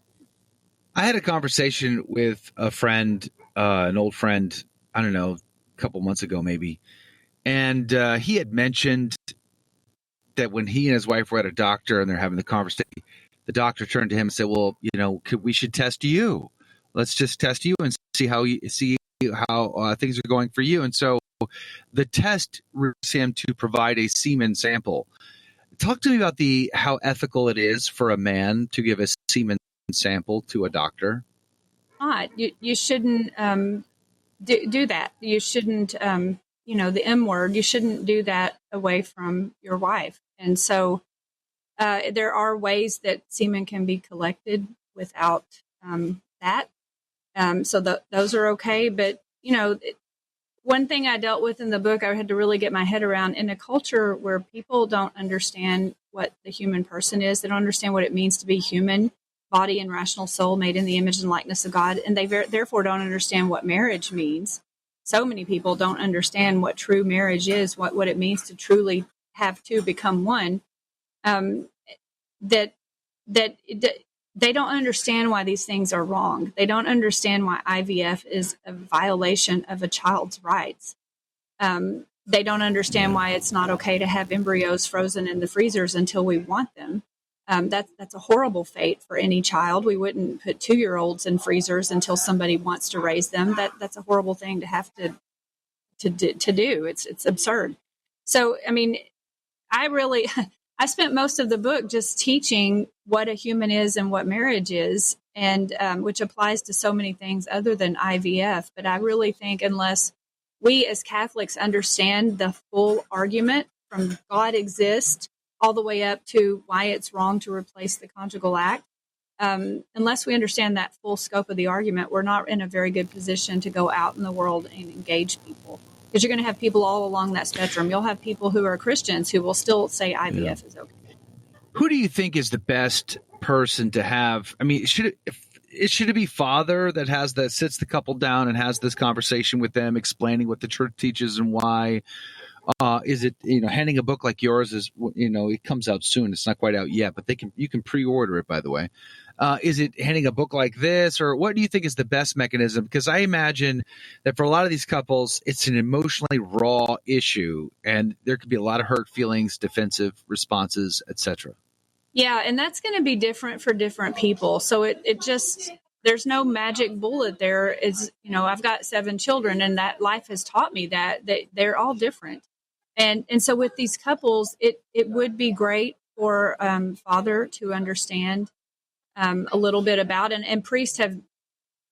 I had a conversation with a friend, an old friend, I don't know, a couple months ago maybe, and he had mentioned that when he and his wife were at a doctor and they're having the conversation, the doctor turned to him and said, well, we should test you. Let's just test you and see how things are going for you. And so the test requires him to provide a semen sample. Talk to me about how ethical it is for a man to give a semen sample to a doctor. You shouldn't do that. You shouldn't, the M word, you shouldn't do that away from your wife. And so there are ways that semen can be collected without that. So those are okay. But, one thing I dealt with in the book, I had to really get my head around in a culture where people don't understand what the human person is. They don't understand what it means to be human, body and rational soul made in the image and likeness of God. And they therefore don't understand what marriage means. So many people don't understand what true marriage is, what it means to truly have two become one, that they don't understand why these things are wrong. They don't understand why IVF is a violation of a child's rights. They don't understand why it's not okay to have embryos frozen in the freezers until we want them. That's a horrible fate for any child. We wouldn't put 2-year-olds in freezers until somebody wants to raise them. That's a horrible thing to have to do. It's absurd. So, I spent most of the book just teaching what a human is and what marriage is, and which applies to so many things other than IVF. But I really think unless we as Catholics understand the full argument from God exists all the way up to why it's wrong to replace the conjugal act, unless we understand that full scope of the argument, we're not in a very good position to go out in the world and engage people. Because you're going to have people all along that spectrum. You'll have people who are Christians who will still say IVF is okay. Who do you think is the best person to have? Should it be father that sits the couple down and has this conversation with them, explaining what the church teaches and why? Is it, handing a book like yours is, it comes out soon. It's not quite out yet, but you can pre-order it, by the way. Is it handing a book like this, or what do you think is the best mechanism? Because I imagine that for a lot of these couples, it's an emotionally raw issue, and there could be a lot of hurt feelings, defensive responses, etc. Yeah, and that's going to be different for different people. So there's no magic bullet there. It's, I've got 7 children, and that life has taught me that they're all different. And so with these couples, it would be great for father to understand a little bit about, and priests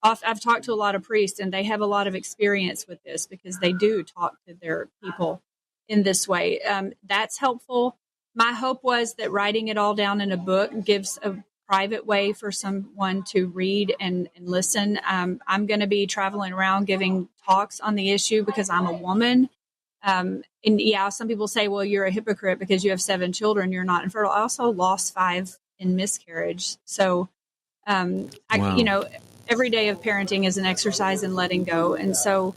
I've talked to a lot of priests, and they have a lot of experience with this because they do talk to their people in this way. That's helpful. My hope was that writing it all down in a book gives a private way for someone to read and listen. I'm going to be traveling around giving talks on the issue because I'm a woman. And yeah, some people say, well, you're a hypocrite because you have 7 children. You're not infertile. I also lost 5 in miscarriage. So, every day of parenting is an exercise in letting go. And so,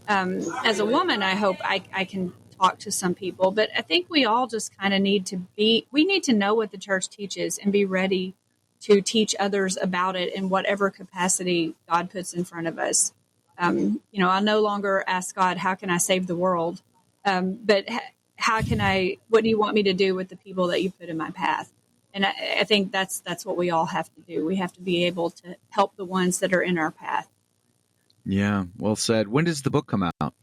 as a woman, I hope I can talk to some people, but I think we all just kind of need to know what the church teaches and be ready to teach others about it in whatever capacity God puts in front of us. I no longer ask God, how can I save the world? But what do you want me to do with the people that you put in my path? And I think that's what we all have to do. We have to be able to help the ones that are in our path. Yeah, well said. When does the book come out?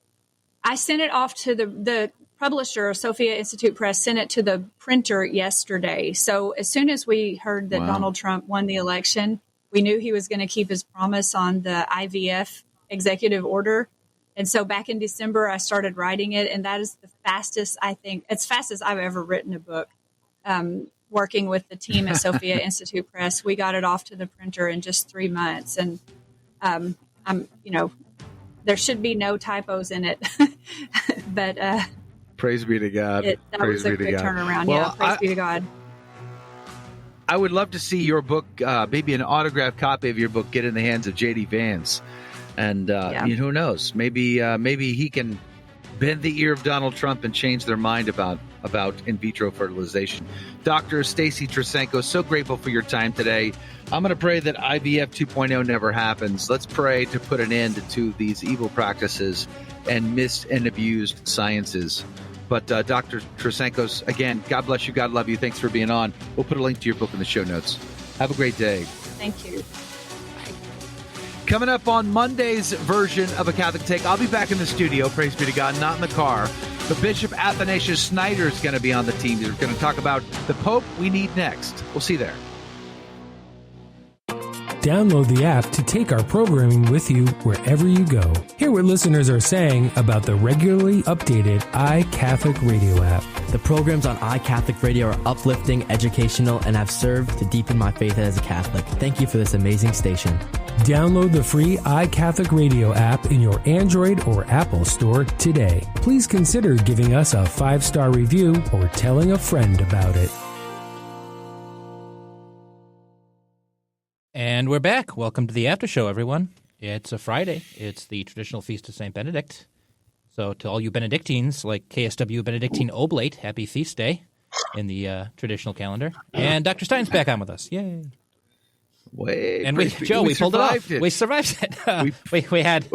I sent it off to the publisher, Sophia Institute Press, sent it to the printer yesterday. So as soon as we heard that Donald Trump won the election, we knew he was going to keep his promise on the IVF executive order. And so back in December, I started writing it. And that is the fastest, I think, it's fastest I've ever written a book. Working with the team at Sophia Institute Press, we got it off to the printer in just 3 months. And there should be no typos in it. But praise be to God. That was a quick turnaround. Well, praise be to God. I would love to see your book, maybe an autographed copy of your book, get in the hands of J.D. Vance. And who knows? Maybe he can bend the ear of Donald Trump and change their mind about in vitro fertilization. Dr. Stacy Trasancos, so grateful for your time today. I'm going to pray that IVF 2.0 never happens. Let's pray to put an end to these evil practices and missed and abused sciences. But Dr. Trasancos, again, God bless you. God love you. Thanks for being on. We'll put a link to your book in the show notes. Have a great day. Thank you. Coming up on Monday's version of A Catholic Take, I'll be back in the studio, praise be to God, not in the car. But Bishop Athanasius Snyder is going to be on the team. They're going to talk about the Pope we need next. We'll see you there. Download the app to take our programming with you wherever you go. Hear what listeners are saying about the regularly updated iCatholic Radio app. The programs on iCatholic Radio are uplifting, educational, and have served to deepen my faith as a Catholic. Thank you for this amazing station. Download the free iCatholic Radio app in your Android or Apple store today. Please consider giving us a 5-star review or telling a friend about it. And we're back. Welcome to the Aftershow, everyone. It's a Friday. It's the traditional feast of St. Benedict. So to all you Benedictines, like KSW Benedictine Oblate, happy feast day in the traditional calendar. And Dr. Stein's back on with us. Yay. And we pulled it off. We survived it. We had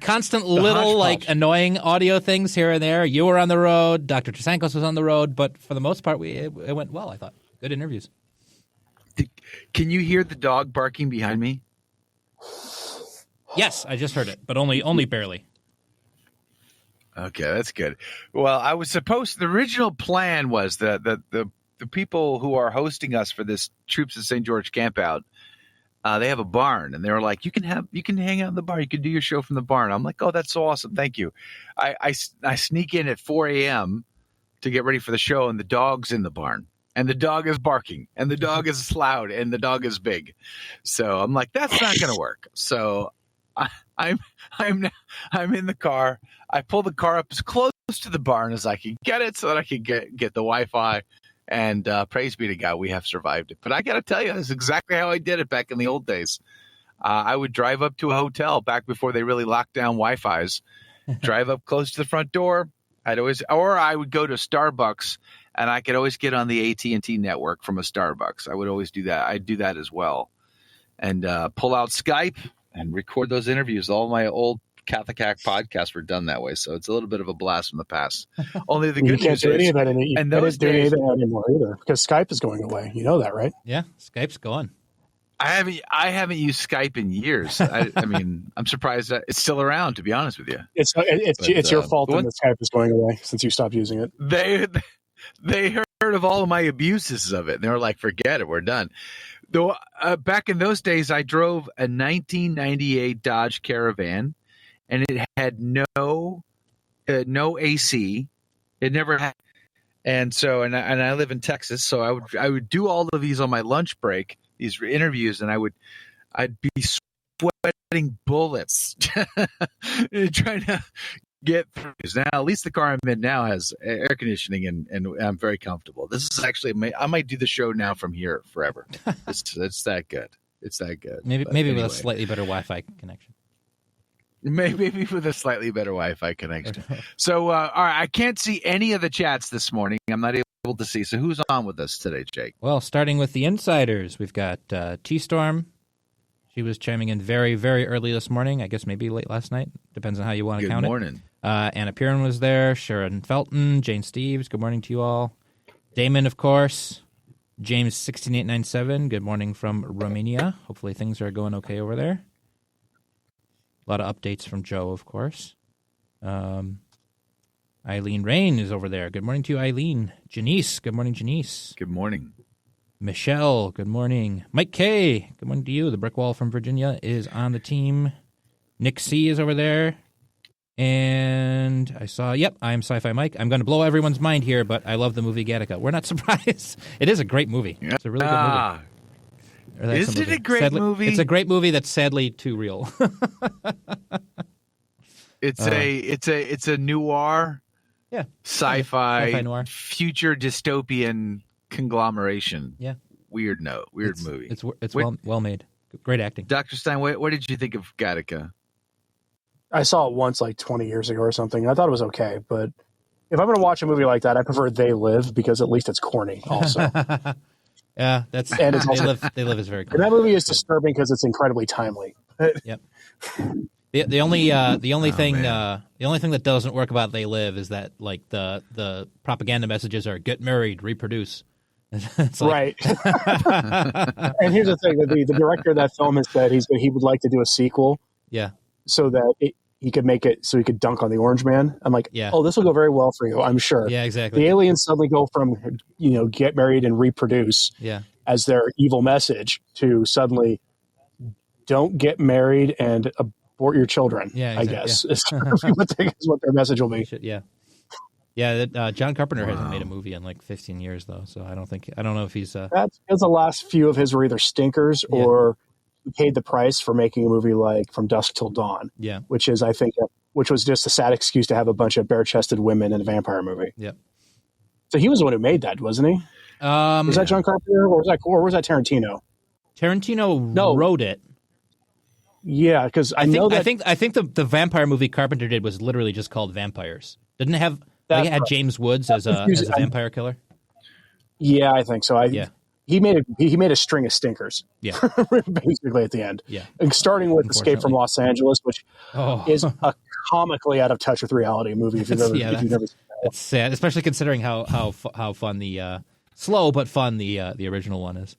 constant little annoying audio things here and there. You were on the road. Dr. Trasancos was on the road. But for the most part, it went well, I thought. Good interviews. Can you hear the dog barking behind me? Yes, I just heard it, but only barely. Okay, that's good. Well, the original plan was that the people who are hosting us for this Troops of St. George campout, they have a barn, and they were like, you can hang out in the barn. You can do your show from the barn. I'm like, oh, that's so awesome. Thank you. I sneak in at 4 a.m. to get ready for the show, and the dog's in the barn. And the dog is barking, and the dog is loud, and the dog is big. So I'm like, that's not going to work. So I'm in the car. I pull the car up as close to the barn as I can get it, so that I can get the Wi-Fi. And praise be to God, we have survived it. But I got to tell you, this is exactly how I did it back in the old days. I would drive up to a hotel back before they really locked down Wi-Fi's. Drive up close to the front door. I would go to Starbucks. And I could always get on the AT&T network from a Starbucks. I would always do that. I'd do that as well. And pull out Skype and record those interviews. All my old Catholic Hack podcasts were done that way. So it's a little bit of a blast from the past. Only the good news is... You can't do any of that anymore either, because Skype is going away. You know that, right? Yeah, Skype's gone. I haven't used Skype in years. I mean, I'm surprised that it's still around, to be honest with you. It's your fault that Skype is going away since you stopped using it. They heard of all of my abuses of it, and they were like, forget it, we're done. Though back in those days, I drove a 1998 Dodge Caravan, and it had no AC. It never had. And so, and I live in Texas, so I would do all of these on my lunch break, these interviews, and I'd be sweating bullets trying to get through. Now, at least the car I'm in now has air conditioning, and I'm very comfortable. This is actually, I might do the show now from here forever. It's that good. It's that good. Maybe with a slightly better Wi-Fi connection. Maybe with a slightly better Wi-Fi connection. So, all right, I can't see any of the chats this morning. I'm not able to see. So who's on with us today, Jake? Well, starting with the insiders, we've got T-Storm. She was chiming in very, very early this morning. I guess maybe late last night. Depends on how you want to count it. Good morning. Anna Piran was there. Sharon Felton. Jane Steves. Good morning to you all. Damon, of course. James 16897. Good morning from Romania. Hopefully things are going okay over there. A lot of updates from Joe, of course. Eileen Rain is over there. Good morning to you, Eileen. Janice. Good morning, Janice. Good morning. Michelle. Good morning. Mike K. Good morning to you. The Brick Wall from Virginia is on the team. Nick C. is over there. And I saw, I'm Sci-Fi Mike. I'm going to blow everyone's mind here, but I love the movie Gattaca. We're not surprised. It is a great movie. It's a really good movie. Is it a great movie? It's a great movie that's sadly too real. It's a noir, sci-fi noir, future dystopian conglomeration. Yeah, weird movie. It's well made. Great acting. Dr. Stein, what did you think of Gattaca? I saw it once like 20 years ago or something. I thought it was okay, but if I'm going to watch a movie like that, I prefer They Live because at least it's corny also. Yeah, and it's also, They Live is very cool. And that movie is disturbing because it's incredibly timely. Yep. The only thing that doesn't work about They Live is that like the propaganda messages are get married, reproduce. It's like... Right. And here's the thing: the director of that film has said he would like to do a sequel. Yeah. So that he could make it so he could dunk on the Orange Man. I'm like, yeah. Oh, this will go very well for you, I'm sure. Yeah, exactly. The aliens suddenly go from, get married and reproduce as their evil message to suddenly don't get married and abort your children, I guess. Yeah. is what their message will be. Yeah. Yeah, John Carpenter hasn't made a movie in like 15 years, though, so I don't know if he's... That's the last few of his were either stinkers or... paid the price for making a movie like From Dusk Till Dawn, which is, I think, which was just a sad excuse to have a bunch of bare-chested women in a vampire movie. Yep. So he was the one who made that, wasn't he? Was that John Carpenter or was that Tarantino? Tarantino wrote it. Yeah, because I think the vampire movie Carpenter did was literally just called Vampires. Didn't it have? It had James Woods as a vampire killer. Yeah, I think so. He made a string of stinkers. Yeah, basically at the end. Yeah, and starting with Escape from Los Angeles, which is a comically out of touch with reality movie. If you've ever seen that. It's sad, especially considering how fun the slow but fun the original one is.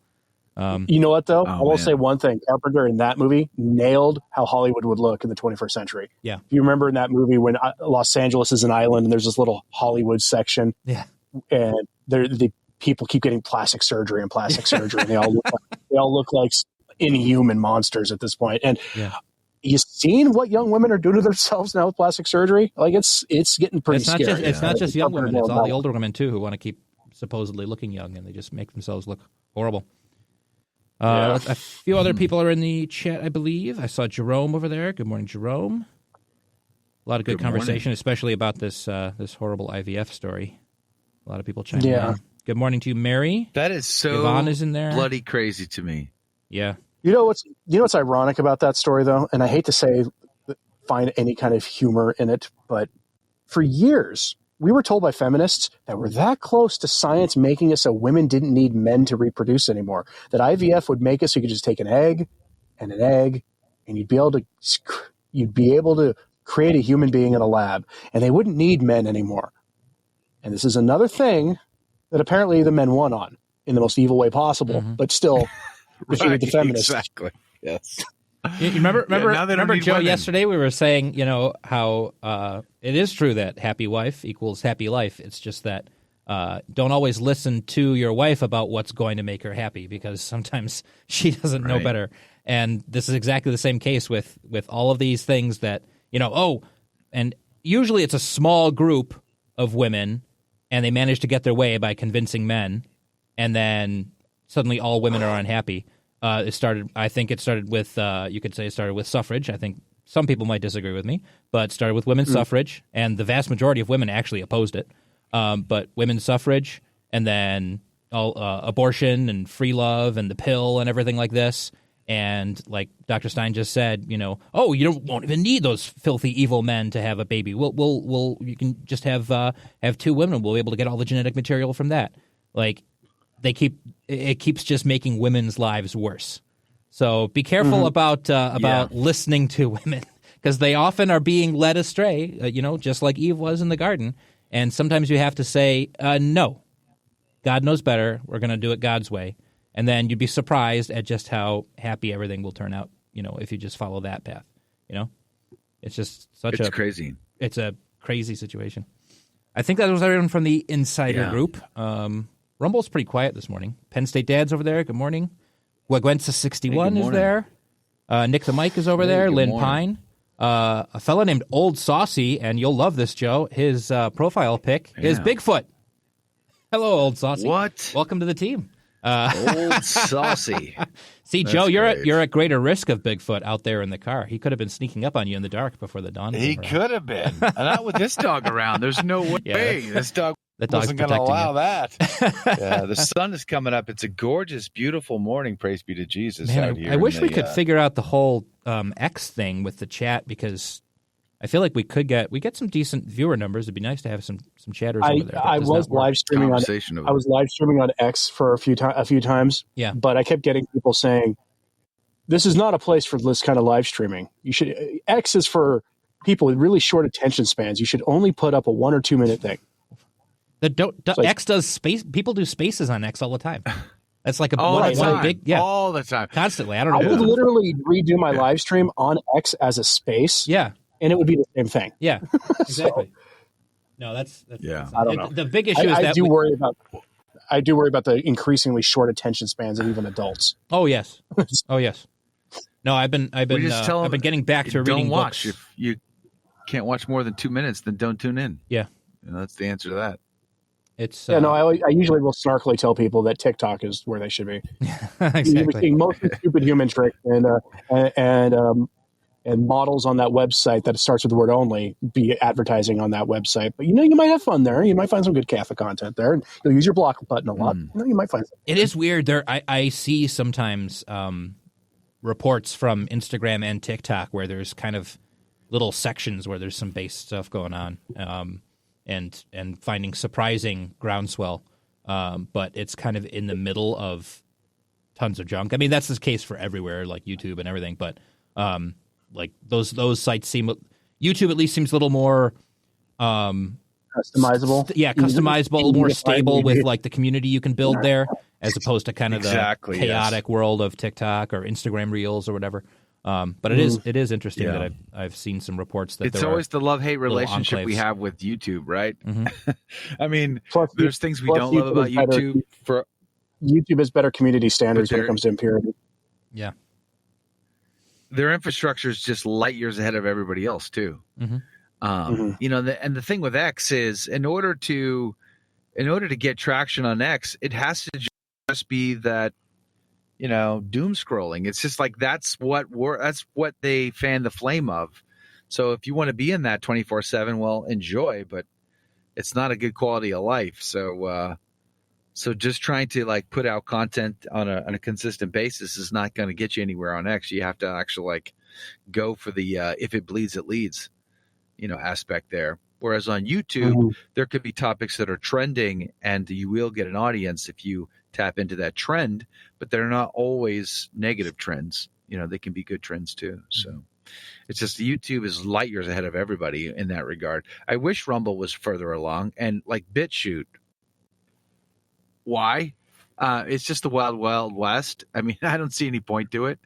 You know what though? I will say one thing: Carpenter in that movie nailed how Hollywood would look in the 21st century. Yeah, if you remember in that movie when Los Angeles is an island and there's this little Hollywood section. Yeah, and the people keep getting plastic surgery, and they all look like inhuman monsters at this point. And you seen what young women are doing to themselves now with plastic surgery? Like it's getting pretty scary. It's not just young women; it's all the older women too who want to keep supposedly looking young, and they just make themselves look horrible. A few other people are in the chat, I believe. I saw Jerome over there. Good morning, Jerome. A lot of good conversation, especially about this horrible IVF story. A lot of people chiming in. Good morning to you, Mary. That is so Yvonne is in there. Bloody crazy to me. Yeah. You know what's ironic about that story though, and I hate to find any kind of humor in it, but for years we were told by feminists that we're that close to science making it so women didn't need men to reproduce anymore. That IVF would make it so you could just take an egg, and you'd be able to create a human being in a lab, and they wouldn't need men anymore. And this is another thing that apparently the men won on in the most evil way possible, but still defeated the feminists. Exactly. Yes. You remember Joe, women. Yesterday we were saying, how it is true that happy wife equals happy life. It's just that don't always listen to your wife about what's going to make her happy, because sometimes she doesn't know better. And this is exactly the same case with all of these things that, and usually it's a small group of women and they manage to get their way by convincing men, and then suddenly all women are unhappy. I think it started with, you could say it started with suffrage. I think some people might disagree with me, but it started with women's suffrage, and the vast majority of women actually opposed it. But women's suffrage, and then abortion and free love and the pill and everything like this. And like Dr. Stein just said, you won't even need those filthy evil men to have a baby. You can just have two women. We'll be able to get all the genetic material from that. Like it keeps just making women's lives worse. So be careful about listening to women, because they often are being led astray. Just like Eve was in the garden. And sometimes you have to say, no, God knows better. We're going to do it God's way. And then you'd be surprised at just how happy everything will turn out, if you just follow that path, It's just it's crazy. It's a crazy situation. I think that was everyone from the Insider Group. Rumble's pretty quiet this morning. Penn State Dad's over there. Good morning. Wagwensa61 is there. Nick the Mike is over there. Lynn morning. Pine. A fella named Old Saucy, and you'll love this, Joe. His profile pic is Bigfoot. Hello, Old Saucy. What? Welcome to the team. Old Saucy. See, Joe, you're at greater risk of Bigfoot out there in the car. He could have been sneaking up on you in the dark before the dawn. He could have been. Not with this dog around. There's no way. This dog wasn't going to allow that. The sun is coming up. It's a gorgeous, beautiful morning. Praise be to Jesus. Man, out here I wish we could figure out the whole X thing with the chat, because I feel like we get some decent viewer numbers. It'd be nice to have some chatters over there. I was live streaming on X for a few times. Yeah, but I kept getting people saying, "This is not a place for this kind of live streaming. X is for people with really short attention spans. You should only put up a 1 or 2 minute thing." X does space. People do spaces on X all the time. That's like all the time, constantly. I don't know. I would literally redo my live stream on X as a space. Yeah. And it would be the same thing. Yeah, exactly. No, that's I don't know. The big issue is I that do worry about the increasingly short attention spans of even adults. Oh yes. No, I've been getting back to reading don't watch. books. If you can't watch more than 2 minutes, then don't tune in. Yeah, that's the answer to that. It's I usually will snarkily tell people that TikTok is where they should be. Exactly. You're seeing mostly stupid human tricks and models on that website that starts with the word only be advertising on that website. But, you might have fun there. You might find some good Catholic content there. And you'll use your block button a lot. You might find something. It is weird. I see sometimes reports from Instagram and TikTok where there's kind of little sections where there's some base stuff going on and finding surprising groundswell. But it's kind of in the middle of tons of junk. I mean, that's the case for everywhere, like YouTube and everything. But like those sites YouTube at least seems a little more customizable. Customizable, a little more stable with like the community you can build there, as opposed to kind of the chaotic world of TikTok or Instagram Reels or whatever. But it is interesting that I've seen some reports that it's always the love-hate relationship we have with YouTube, right? Mm-hmm. I mean, there's things we don't love about YouTube. YouTube has better community standards when it comes to impurity. Yeah. Their infrastructure is just light years ahead of everybody else too. Mm-hmm. And the thing with X is in order to get traction on X, it has to just be that, doom scrolling. It's just like, that's what they fan the flame of. So if you want to be in that 24/7, well, enjoy, but it's not a good quality of life. So just trying to like put out content on a consistent basis is not going to get you anywhere on X. You have to actually like go for the if it bleeds, it leads, aspect there. Whereas on YouTube, there could be topics that are trending and you will get an audience if you tap into that trend, but they're not always negative trends. They can be good trends too. So it's just YouTube is light years ahead of everybody in that regard. I wish Rumble was further along and like BitChute. Why? It's just the wild, wild west. I mean, I don't see any point to it.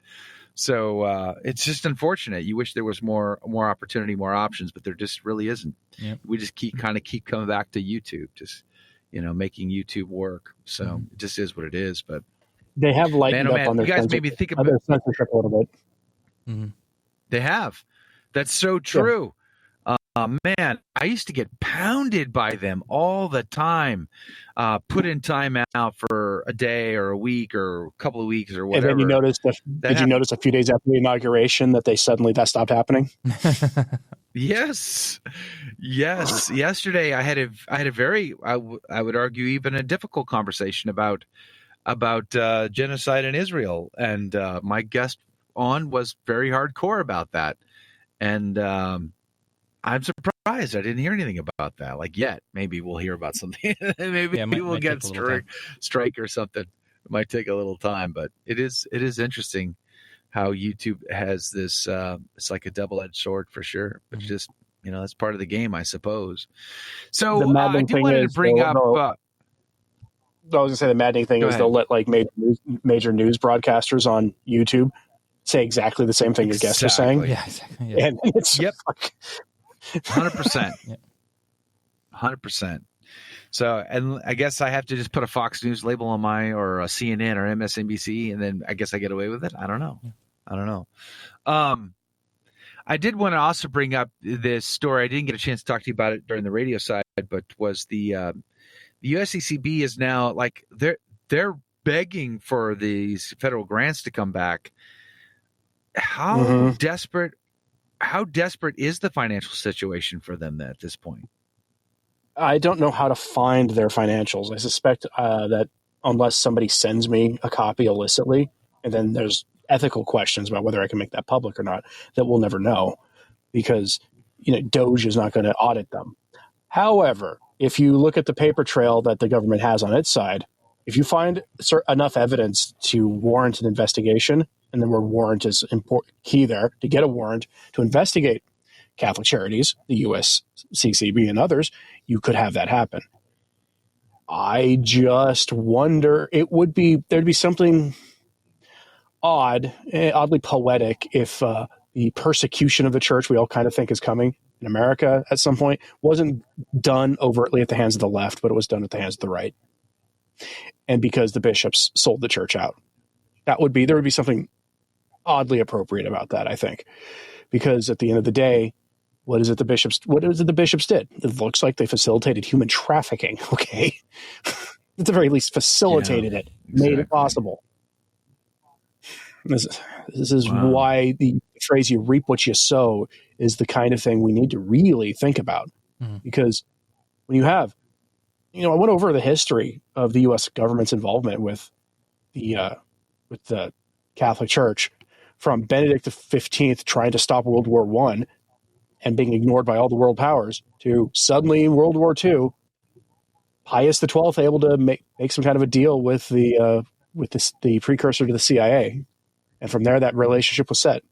So it's just unfortunate. You wish there was more opportunity, more options, but there just really isn't. Yep. We just keep coming back to YouTube, just making YouTube work. So it just is what it is. But they have lightened up on their you guys maybe think about their censorship a little bit. Mm-hmm. They have. That's so true. Man, I used to get pounded by them all the time. Put in time out for a day or a week or a couple of weeks or whatever. And then you noticed, did you notice a few days after the inauguration that that stopped happening? Yes. Yesterday I had a very, I would argue, even a difficult conversation about genocide in Israel. And my guest on was very hardcore about that. And I'm surprised I didn't hear anything about that. Like yet, maybe we'll hear about something. Maybe we'll get strike or something. It might take a little time, but it is interesting how YouTube has this. It's like a double-edged sword for sure. But just that's part of the game, I suppose. So I do wanted to bring up. I was gonna say the maddening thing is they'll let like major news broadcasters on YouTube say exactly the same thing your guests are saying. Yeah, exactly. Yeah. And it's Yep. 100%. 100%. So, and I guess I have to just put a Fox News label on or a CNN or MSNBC, and then I guess I get away with it. I don't know. I did want to also bring up this story. I didn't get a chance to talk to you about it during the radio side, but was the USCCB is now like they're begging for these federal grants to come back. How desperate is the financial situation for them at this point? I don't know how to find their financials. I suspect that unless somebody sends me a copy illicitly, and then there's ethical questions about whether I can make that public or not, that we'll never know, because DOJ is not going to audit them. However, if you look at the paper trail that the government has on its side, if you find enough evidence to warrant an investigation, and the word warrant is key there, to get a warrant to investigate Catholic Charities, the USCCB, and others, you could have that happen. I just wonder, there'd be something oddly poetic if the persecution of the church we all kind of think is coming in America at some point wasn't done overtly at the hands of the left, but it was done at the hands of the right. And because the bishops sold the church out, there would be something oddly appropriate about that, I think, because at the end of the day, what is it the bishops did? It looks like they facilitated human trafficking. Okay. At the very least, facilitated it, made it possible. This is why the phrase "you reap what you sow" is the kind of thing we need to really think about. Because when you have, I went over the history of the U.S. government's involvement with the Catholic Church, from Benedict XV trying to stop World War I and being ignored by all the world powers, to suddenly in World War II, Pius XII able to make some kind of a deal with the precursor to the CIA. And from there, that relationship was set.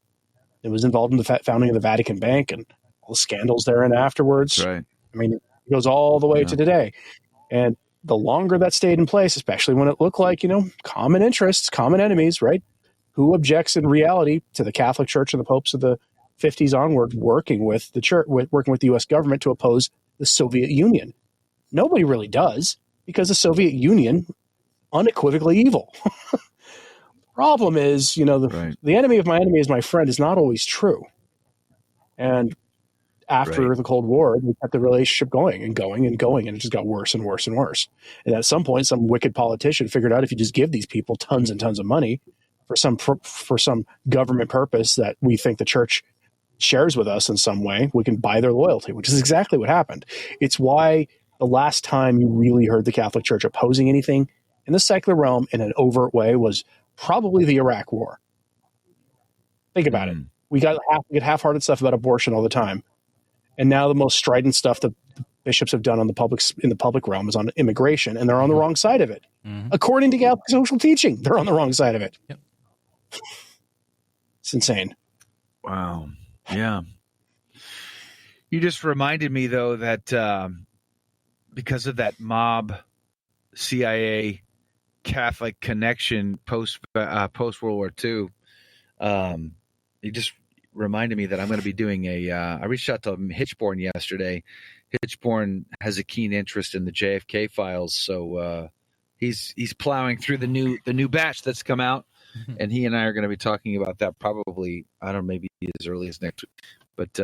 It was involved in the founding of the Vatican Bank and all the scandals therein afterwards. Right. I mean, it goes all the way to today. And the longer that stayed in place, especially when it looked like, common interests, common enemies, right? Who objects in reality to the Catholic Church and the popes of the 50s onward working with the church, working with the U.S. government to oppose the Soviet Union? Nobody really does, because the Soviet Union, unequivocally evil. Problem is, the enemy of my enemy is my friend is not always true. And after the Cold War, we kept the relationship going and going and going, and it just got worse and worse and worse. And at some point, some wicked politician figured out if you just give these people tons and tons of money for some government purpose that we think the church shares with us in some way, we can buy their loyalty, which is exactly what happened. It's why the last time you really heard the Catholic Church opposing anything in the secular realm in an overt way was probably the Iraq War. Think about it. We get half-hearted stuff about abortion all the time. And now the most strident stuff the bishops have done in the public realm is on immigration, and they're on the wrong side of it. According to Catholic social teaching, they're on the wrong side of it. Yep. It's insane. Wow. Yeah. You just reminded me, though, that because of that mob CIA Catholic connection post World War II, you just reminded me that I'm going to be doing I reached out to Hitchborn yesterday. Hitchborn has a keen interest in the JFK files, so he's plowing through the new batch that's come out, and he and I are going to be talking about that probably, I don't know, maybe as early as next week. But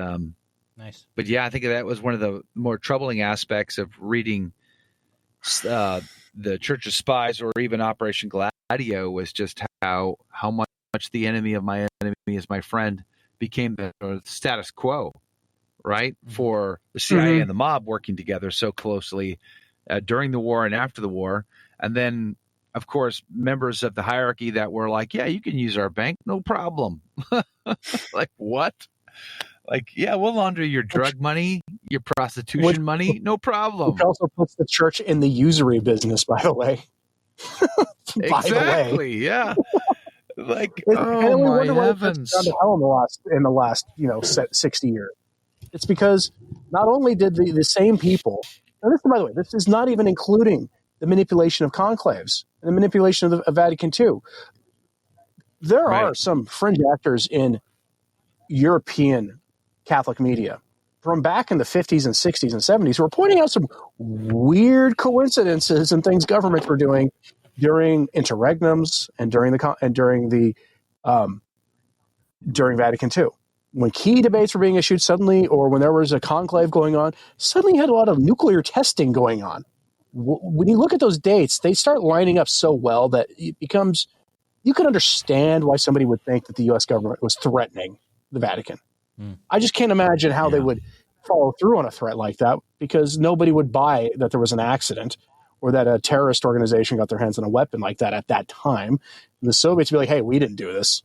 nice. But yeah, I think that was one of the more troubling aspects of reading the Church of Spies or even Operation Gladio, was just how much the enemy of my enemy is my friend became the status quo, right? For the CIA and the mob working together so closely during the war and after the war. And then, of course, members of the hierarchy that were like, yeah, you can use our bank, no problem. Like, what? Like, yeah, we'll launder your drug money, your prostitution money, no problem. Which also puts the church in the usury business, by the way. Exactly, yeah. Like, oh my heavens! Gone to hell in the last 60 years. It's because not only did the same people, and this, by the way, this is not even including the manipulation of conclaves and the manipulation of Vatican II. there are some fringe actors in European Catholic media from back in the 50s and 60s and 70s who were pointing out some weird coincidences and things governments were doing during interregnums and during Vatican II. When key debates were being issued suddenly, or when there was a conclave going on, suddenly you had a lot of nuclear testing going on. When you look at those dates, they start lining up so well that it becomes, you can understand why somebody would think that the U.S. government was threatening the Vatican. I just can't imagine how they would follow through on a threat like that, because nobody would buy that there was an accident or that a terrorist organization got their hands on a weapon like that at that time. And the Soviets would be like, hey, we didn't do this.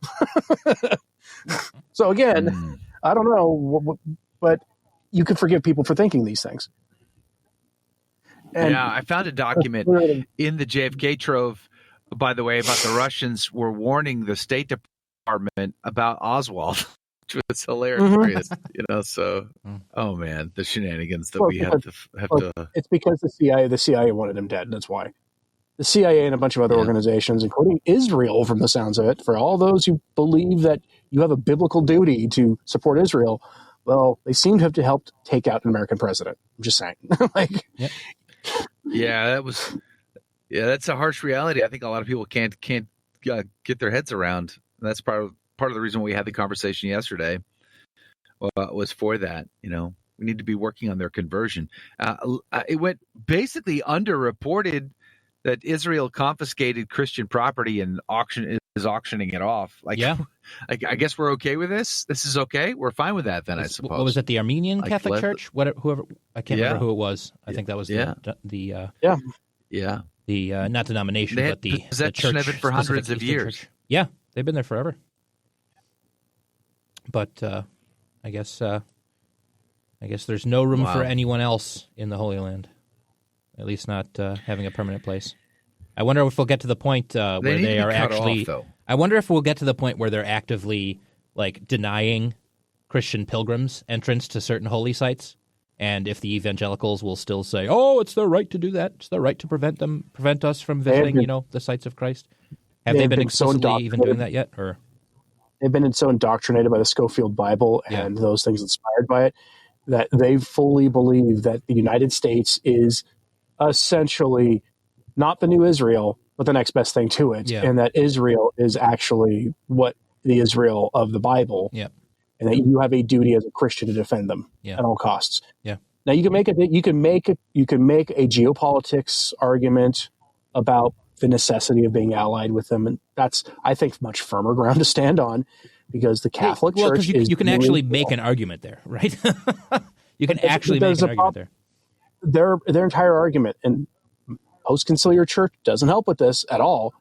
So again, I don't know, but you can forgive people for thinking these things. And I found a document in the JFK trove, by the way, about the Russians were warning the State Department about Oswald, which was hilarious. So, oh man, the shenanigans that we have to. It's because the CIA wanted him dead. That's why. The CIA and a bunch of other organizations, including Israel, from the sounds of it, for all those who believe that you have a biblical duty to support Israel, well, they seem to have helped take out an American president. I'm just saying. That's a harsh reality. I think a lot of people can't get their heads around. And that's part of the reason we had the conversation yesterday was for that. We need to be working on their conversion. It went basically underreported that Israel confiscated Christian property and is auctioning it off. I guess we're okay with this. This is okay. We're fine with that then, I suppose. What was it? The Armenian Catholic Church? Whoever, I can't remember who it was. I think that was the not denomination, but the possession of it for hundreds of years. Church. Yeah, they've been there forever. But I guess there's no room for anyone else in the Holy Land. At least not having a permanent place. I wonder if we'll get to the point where they are actually. I wonder if we'll get to the point where they're actively denying Christian pilgrims entrance to certain holy sites, and if the evangelicals will still say, "Oh, it's their right to do that. It's their right to prevent us from visiting, the sites of Christ." Have they been explicitly even doing that yet, or they've been so indoctrinated by the Schofield Bible and those things inspired by it that they fully believe that the United States is essentially not the new Israel, but the next best thing to it, and that Israel is actually what the Israel of the Bible, and that you have a duty as a Christian to defend them at all costs. Now you can make a geopolitics argument about the necessity of being allied with them, and that's, I think, much firmer ground to stand on, because the Catholic Church is. You can actually make an argument there, right? You can actually make an argument there. Their entire argument, and post-conciliar church doesn't help with this at all,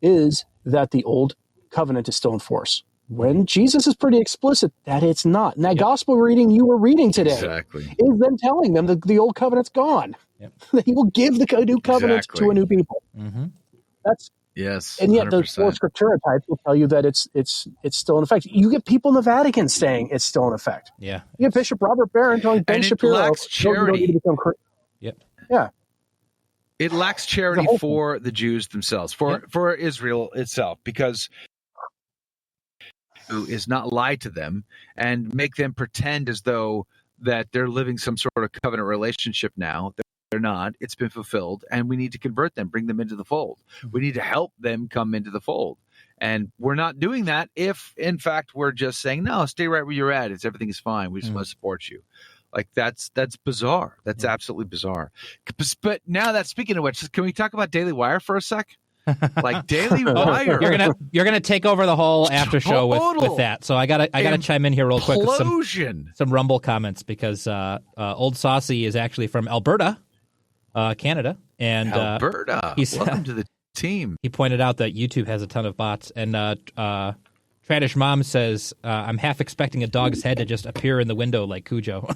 is that the old covenant is still in force. When Jesus is pretty explicit that it's not. And that gospel reading you were reading today is them telling them that the old covenant's gone. That he will give the new covenant to a new people. That's and yet 100%. The four scriptura types will tell you that it's still in effect. You get people in the Vatican saying it's still in effect. You get Bishop Robert Barron telling Ben Shapiro, lacks charity. Yeah. It lacks charity for the Jews themselves, for Israel itself, because who is not lie to them and make them pretend as though that they're living some sort of covenant relationship now. They're not. It's been fulfilled, and we need to convert them, bring them into the fold. We need to help them come into the fold. And we're not doing that if, in fact, we're just saying, no, stay right where you're at. Everything is fine. We just want to support you. That's bizarre. That's absolutely bizarre. But now that, speaking of which, can we talk about Daily Wire for a sec? Daily Wire. You're gonna take over the whole after show with that. So I gotta chime in here real quick with some Rumble comments, because Old Saucy is actually from Alberta, Canada, and Alberta. Welcome to the team. He pointed out that YouTube has a ton of bots, and Tradish Mom says, I'm half expecting a dog's head to just appear in the window like Cujo.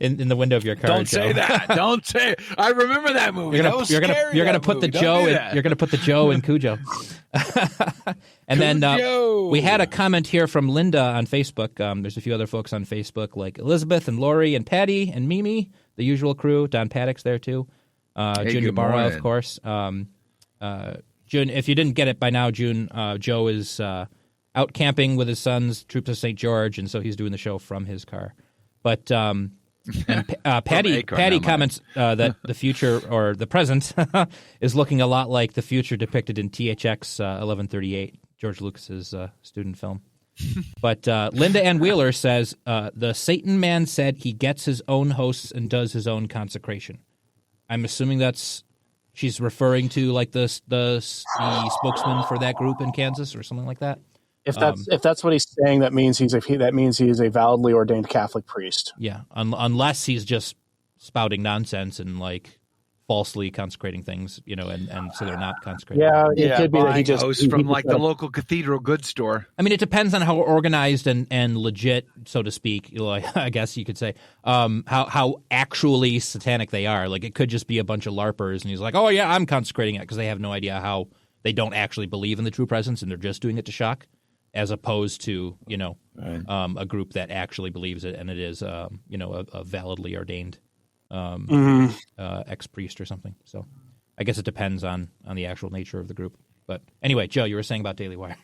in the window of your car. Don't say that. Don't say it. I remember that movie. You're gonna put the Joe in Cujo. And then we had a comment here from Linda on Facebook. There's a few other folks on Facebook, like Elizabeth and Lori and Patty and Mimi, the usual crew. Don Paddock's there too. Junior Barra, of course. June, if you didn't get it by now, June, Joe is out camping with his sons, Troops of St. George, and so he's doing the show from his car. But Patty comments that the future or the present is looking a lot like the future depicted in THX 1138, George Lucas's student film. But Linda Ann Wheeler says the Satan man said he gets his own hosts and does his own consecration. I'm assuming she's referring to like the spokesman for that group in Kansas or something like that. If that's what he's saying, that means he's a validly ordained Catholic priest. Yeah, unless he's just spouting nonsense and like falsely consecrating things, and so they're not consecrated. Yeah, it could be that he just hosts from like the local cathedral goods store. I mean, it depends on how organized and legit, so to speak. I guess you could say how actually satanic they are. Like it could just be a bunch of LARPers, and he's like, "Oh yeah, I'm consecrating it," because they have no idea how they don't actually believe in the true presence, and they're just doing it to shock, as opposed to a group that actually believes it, and it is a validly ordained ex-priest or something. So I guess it depends on the actual nature of the group. But anyway, Joe, you were saying about Daily Wire.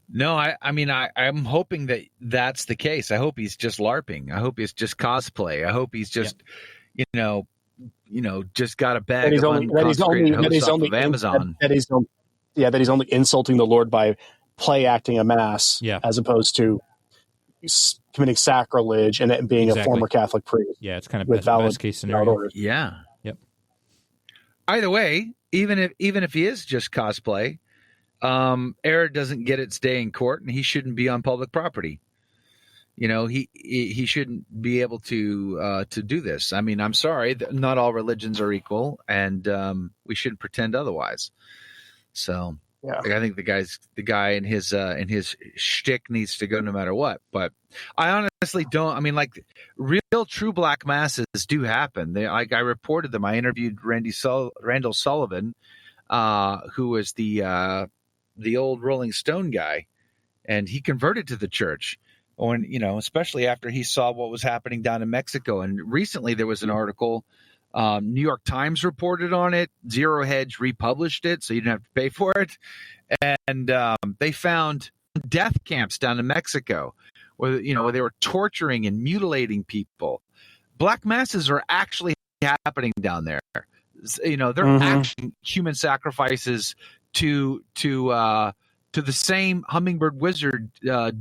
No, I'm hoping that that's the case. I hope he's just LARPing. I hope it's just cosplay. I hope he's just, just got a bag of unconsecrated hosts off of Amazon. That he's only insulting the Lord by play acting a mass, as opposed to committing sacrilege and being a former Catholic priest. Yeah, it's kind of best case scenario. Yeah. Yep. Either way, even if he is just cosplay, error doesn't get its day in court, and he shouldn't be on public property. He shouldn't be able to do this. I mean, I'm sorry, not all religions are equal, and we shouldn't pretend otherwise. So I think the guy in his shtick needs to go no matter what. But I honestly don't. I mean, like real true black masses do happen. I reported them. I interviewed Randall Sullivan, who was the old Rolling Stone guy, and he converted to the church. When especially after he saw what was happening down in Mexico. And recently there was an article. New York Times reported on it. Zero Hedge republished it, so you didn't have to pay for it. And they found death camps down in Mexico where they were torturing and mutilating people. Black masses are actually happening down there. They're actually human sacrifices to the same hummingbird wizard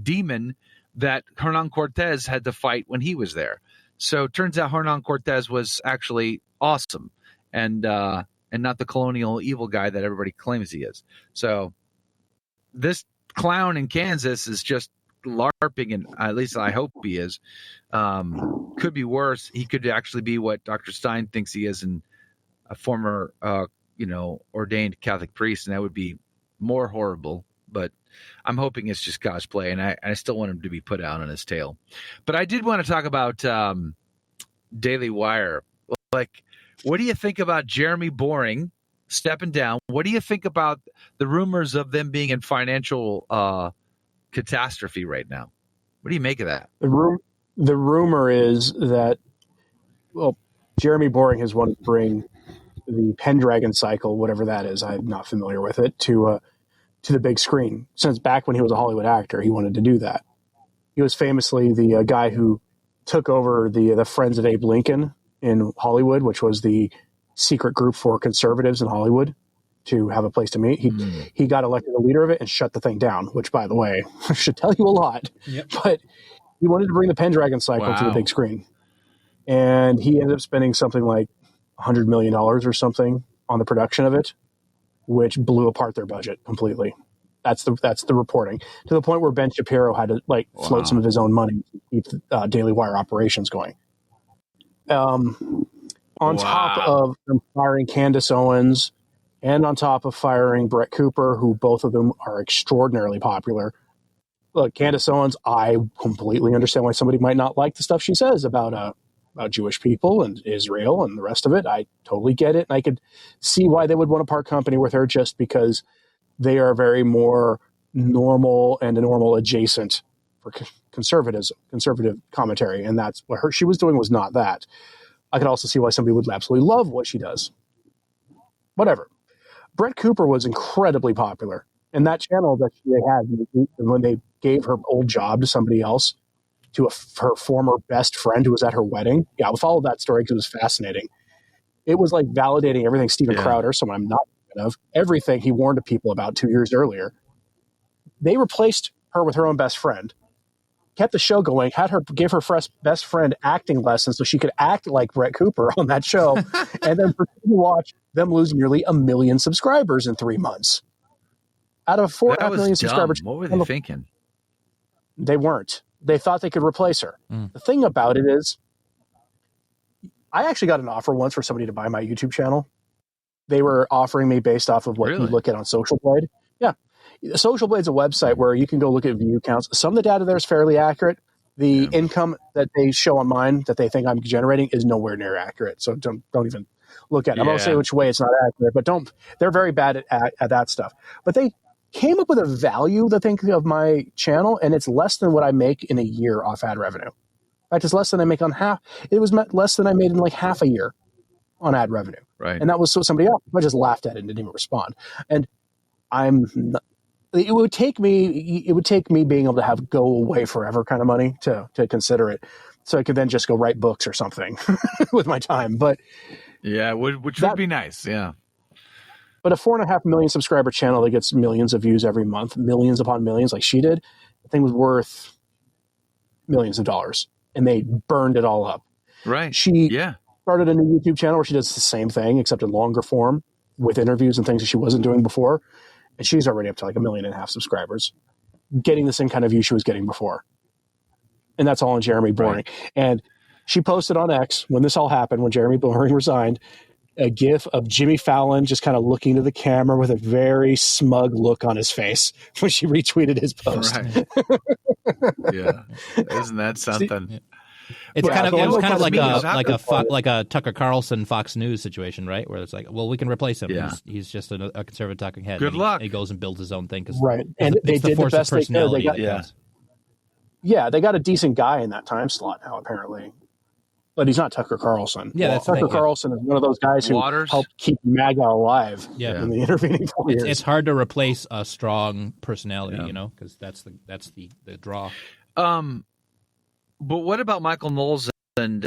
demon that Hernan Cortez had to fight when he was there. So it turns out Hernan Cortez was actually awesome and not the colonial evil guy that everybody claims he is. So this clown in Kansas is just LARPing, and at least I hope he is. Could be worse. He could actually be what Dr. Stine thinks he is, and a former, ordained Catholic priest, and that would be more horrible. But I'm hoping it's just cosplay, and I still want him to be put out on his tail. But I did want to talk about Daily Wire. Like, what do you think about Jeremy Boring stepping down? What do you think about the rumors of them being in financial catastrophe right now? What do you make of that? The rumor is that, Jeremy Boring has wanted to bring the Pendragon cycle, whatever that is, I'm not familiar with it, to the big screen. Since back when he was a Hollywood actor, he wanted to do that. He was famously the guy who took over the Friends of Abe Lincoln in Hollywood, which was the secret group for conservatives in Hollywood to have a place to meet. He got elected the leader of it and shut the thing down, which, by the way, should tell you a lot. Yep. But he wanted to bring the Pendragon cycle to the big screen. And he ended up spending something like $100 million or something on the production of it, which blew apart their budget completely. That's the reporting, to the point where Ben Shapiro had to float some of his own money to keep Daily Wire operations going. On top of them firing Candace Owens, and on top of firing Brett Cooper, who both of them are extraordinarily popular. Look, Candace Owens, I completely understand why somebody might not like the stuff she says about Jewish people and Israel and the rest of it. I totally get it. And I could see why they would want to part company with her, just because they are very more normal and a normal adjacent for conservative commentary. And that's what she was doing, was not that. I could also see why somebody would absolutely love what she does. whatever. Brett Cooper was incredibly popular. And that channel that they had, when they gave her old job to somebody else, to her former best friend who was at her wedding. Yeah, I followed that story because it was fascinating. It was like validating everything Steven Crowder, someone I'm not a fan of, everything he warned people about 2 years earlier. They replaced her with her own best friend, kept the show going, had her give her best friend acting lessons so she could act like Brett Cooper on that show, and then watch them lose nearly 1 million subscribers in 3 months. Out of 4.5 million subscribers. What were they thinking? They weren't. They thought they could replace her. The thing about it is, I actually got an offer once for somebody to buy my YouTube channel. They were offering me based off of what you look at on Social Blade. Yeah. Social Blade's a website where you can go look at view counts. Some of the data there is fairly accurate. The income that they show on mine that they think I'm generating is nowhere near accurate. So don't even look at it. I won't say which way it's not accurate, but they're very bad at that stuff. But they came up with a value, the thing of my channel, and it's less than what I make in a year off ad revenue. In fact, it's less than I make on half. It was less than I made in like half a year on ad revenue. Right. And that was somebody else. I just laughed at it and didn't even respond. And it would take me being able to have go away forever kind of money to consider it. So I could then just go write books or something with my time. But yeah, which would be nice. Yeah. But a 4.5 million subscriber channel that gets millions of views every month, millions upon millions, like she did, the thing was worth millions of dollars, and they burned it all up. Right. She started a new YouTube channel where she does the same thing, except in longer form with interviews and things that she wasn't doing before. And she's already up to like 1.5 million subscribers, getting the same kind of view she was getting before. And that's all on Jeremy Boring. Right. And she posted on X when this all happened, when Jeremy Boring resigned, a GIF of Jimmy Fallon just kind of looking to the camera with a very smug look on his face when she retweeted his post. Right. Yeah, isn't that something? It was kind of like a Tucker Carlson Fox News situation, right? Where it's like, well, we can replace him. Yeah. He's just a conservative talking head. Good luck. He goes and builds his own thing. Right, and they did the best they could. They got a decent guy in that time slot now, apparently. But he's not Tucker Carlson. Yeah, that's Tucker Carlson is one of those guys who helped keep MAGA alive in the intervening 4 years. It's hard to replace a strong personality, because that's the draw. But what about Michael Knowles and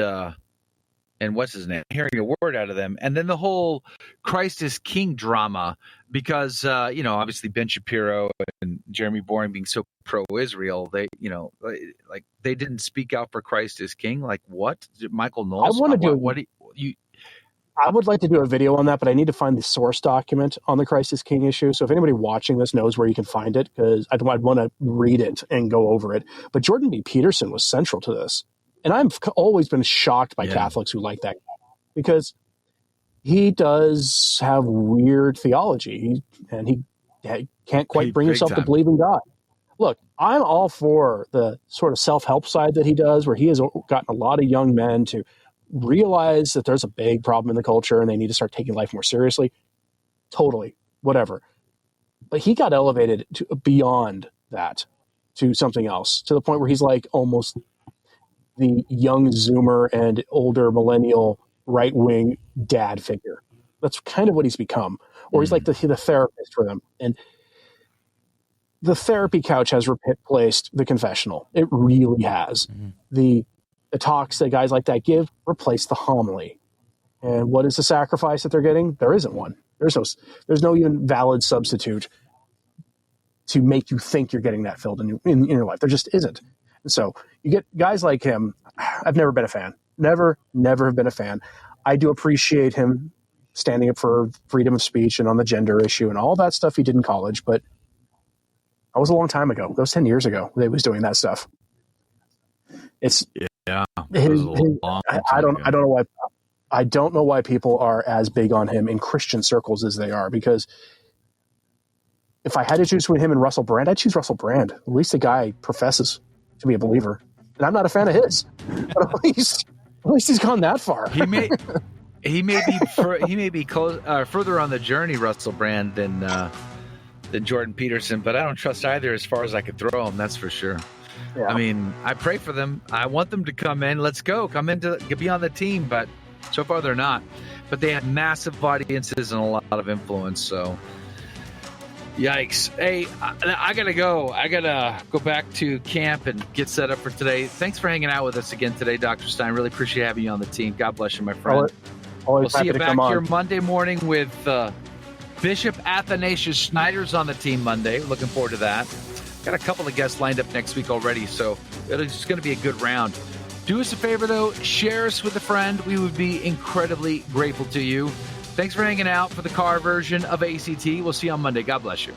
what's his name? Hearing a word out of them, and then the whole Christ is King drama, because obviously Ben Shapiro and Jeremy Boring being so pro-Israel, they they didn't speak out for Christ is King. Like what? Michael Knowles? I want to do I would like to do a video on that, but I need to find the source document on the Christ is King issue. So if anybody watching this knows where you can find it, because I'd want to read it and go over it. But Jordan B. Peterson was central to this. And I've always been shocked by Catholics who like that guy, because he does have weird theology, and he can't quite bring himself to believe in God. Look, I'm all for the sort of self-help side that he does, where he has gotten a lot of young men to realize that there's a big problem in the culture and they need to start taking life more seriously. Totally, whatever. But he got elevated beyond that to something else, to the point where he's like almost the young Zoomer and older millennial right-wing dad figure. That's kind of what he's become. Or he's like the therapist for them. And the therapy couch has replaced the confessional. It really has. The talks that guys like that give replace the homily. And what is the sacrifice that they're getting? There isn't one. There's no even valid substitute to make you think you're getting that filled in your life. There just isn't. And so you get guys like him. I've never been a fan. Never have been a fan. I do appreciate him standing up for freedom of speech and on the gender issue and all that stuff he did in college, but that was a long time ago. That was 10 years ago that he was doing that stuff. I don't know why people are as big on him in Christian circles as they are, because if I had to choose between him and Russell Brand, I'd choose Russell Brand. At least the guy professes to be a believer, and I'm not a fan of his. But at least he's gone that far. He may be further on the journey, Russell Brand, than Jordan Peterson, but I don't trust either as far as I could throw him. That's for sure. Yeah. I mean, I pray for them. I want them to come in. Letlet's go. Come in to be on the team, but so far they're not. but they had massive audiences and a lot of influence. So, yikes. Hey, I got to go. I got to go back to camp and get set up for today. Thanks for hanging out with us again today, Dr. Stine. Really appreciate having you on the team. God bless you, my friend. We'll see you back here Monday morning with Bishop Athanasius Schneider's on the team Monday. Looking forward to that. Got a couple of guests lined up next week already, so it's going to be a good round. Do us a favor, though. Share us with a friend. We would be incredibly grateful to you. Thanks for hanging out for the car version of ACT. We'll see you on Monday. God bless you.